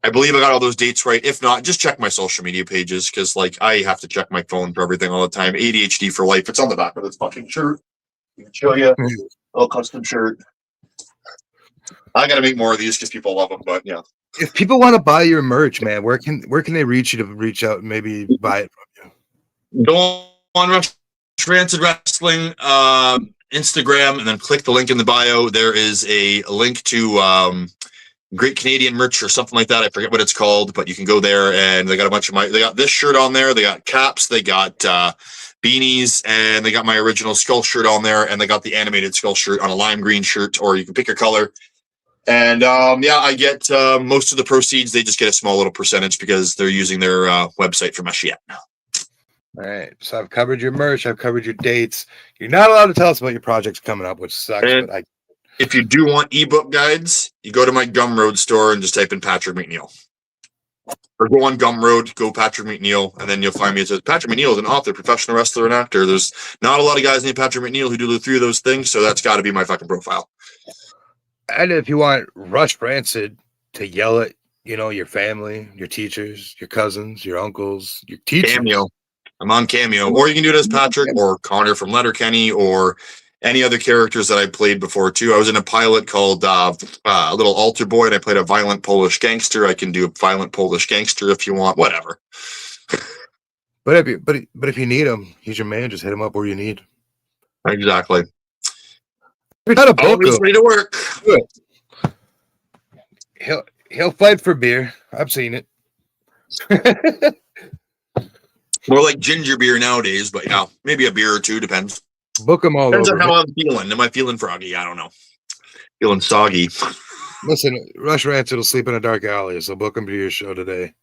I believe I got all those dates right. If not, just check my social media pages, because like I have to check my phone for everything all the time. ADHD for life. It's on the back of this fucking shirt. I can show you. A custom shirt. I got to make more of these because people love them. But yeah, If people want to buy your merch, man, where can they reach you to reach out and maybe buy it from you? go on Rush Rancid Wrestling Instagram, and then click the link in the bio. There is a link to Great Canadian merch or something like that. I forget what it's called, but you can go there, and they got a bunch of they got this shirt on there. They got caps. They got beanies, and they got my original skull shirt on there, and they got the animated skull shirt on a lime green shirt, or you can pick your color. And I get most of the proceeds. They just get a small little percentage because they're using their website for my shit. All right, so I've covered your merch. I've covered your dates. You're not allowed to tell us about your projects coming up, which sucks. And but if you do want ebook guides, you go to my Gumroad store and just type in Patrick McNeil. Or go on Gumroad, go Patrick McNeil, and then you'll find me. It says Patrick McNeil is an author, professional wrestler, and actor. There's not a lot of guys named Patrick McNeil who do the three of those things, so that's got to be my fucking profile. And if you want Rush Rancid to yell at, your family, your teachers, your cousins, your uncles, your teachers. Cameo. I'm on Cameo. Or you can do it as Patrick or Connor from Letterkenny or any other characters that I played before, too. I was in a pilot called Little Altar Boy, and I played a violent Polish gangster. I can do a violent Polish gangster if you want, whatever. But if you need him, he's your man. Just hit him up where you need. Exactly. You're not a book. Always ready to work. He'll fight for beer. I've seen it. More like ginger beer nowadays, but yeah, maybe a beer or two, depends. Book him all Depends over. on how I'm feeling. Am I feeling froggy? I don't know. Feeling soggy. Listen, Rush Rancid will sleep in a dark alley, so book him to your show today.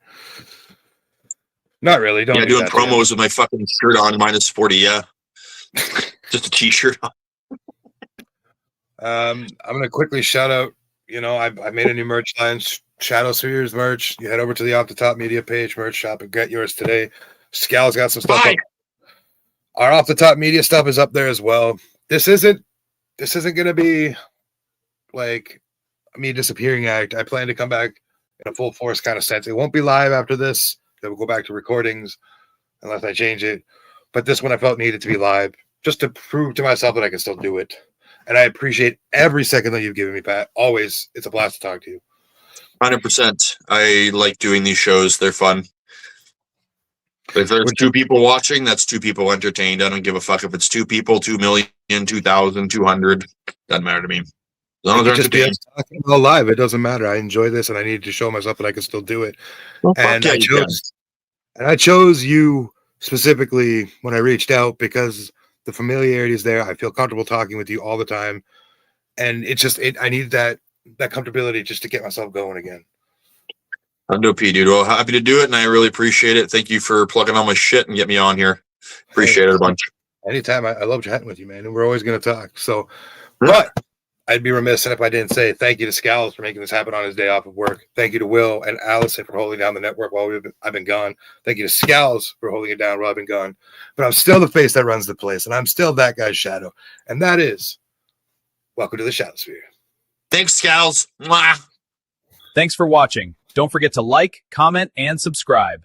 Not really. Don't. Yeah, doing promos with my fucking shirt on, minus 40. Yeah, just a t-shirt on. I'm gonna quickly shout out. I made a new merch line, Shadowsphere's merch. You head over to the Off the Top Media page, merch shop, and get yours today. Scal's got some stuff up. Our Off the Top Media stuff is up there as well. This isn't gonna be like me disappearing act. I plan to come back in a full force kind of sense. It won't be live after this. Then we'll go back to recordings unless I change it. But this one I felt needed to be live just to prove to myself that I can still do it. And I appreciate every second that you've given me, Pat. Always, it's a blast to talk to you. 100%. I like doing these shows. They're fun. If there's two people watching, that's two people entertained. I don't give a fuck if it's 2 people, 2 million, 2,000, 200. Doesn't matter to me. As long as they're entertained. Talking about live, it doesn't matter. I enjoy this, and I need to show myself that I can still do it. Well, and I chose you specifically when I reached out because the familiarity is there. I feel comfortable talking with you all the time, and I need that comfortability just to get myself going again. I'm no P, dude. Well, happy to do it, and I really appreciate it. Thank you for plugging all my shit and get me on here. Appreciate it a bunch. Anytime. I love chatting with you, man, and we're always going to talk. So, but I'd be remiss if I didn't say thank you to Scals for making this happen on his day off of work. Thank you to Will and Allison for holding down the network while I've been gone. Thank you to Scals for holding it down while I've been gone. But I'm still the face that runs the place, and I'm still that guy's shadow. And that is, welcome to the Shadowsphere. Thanks, Scals. Mwah. Thanks for watching. Don't forget to like, comment, and subscribe.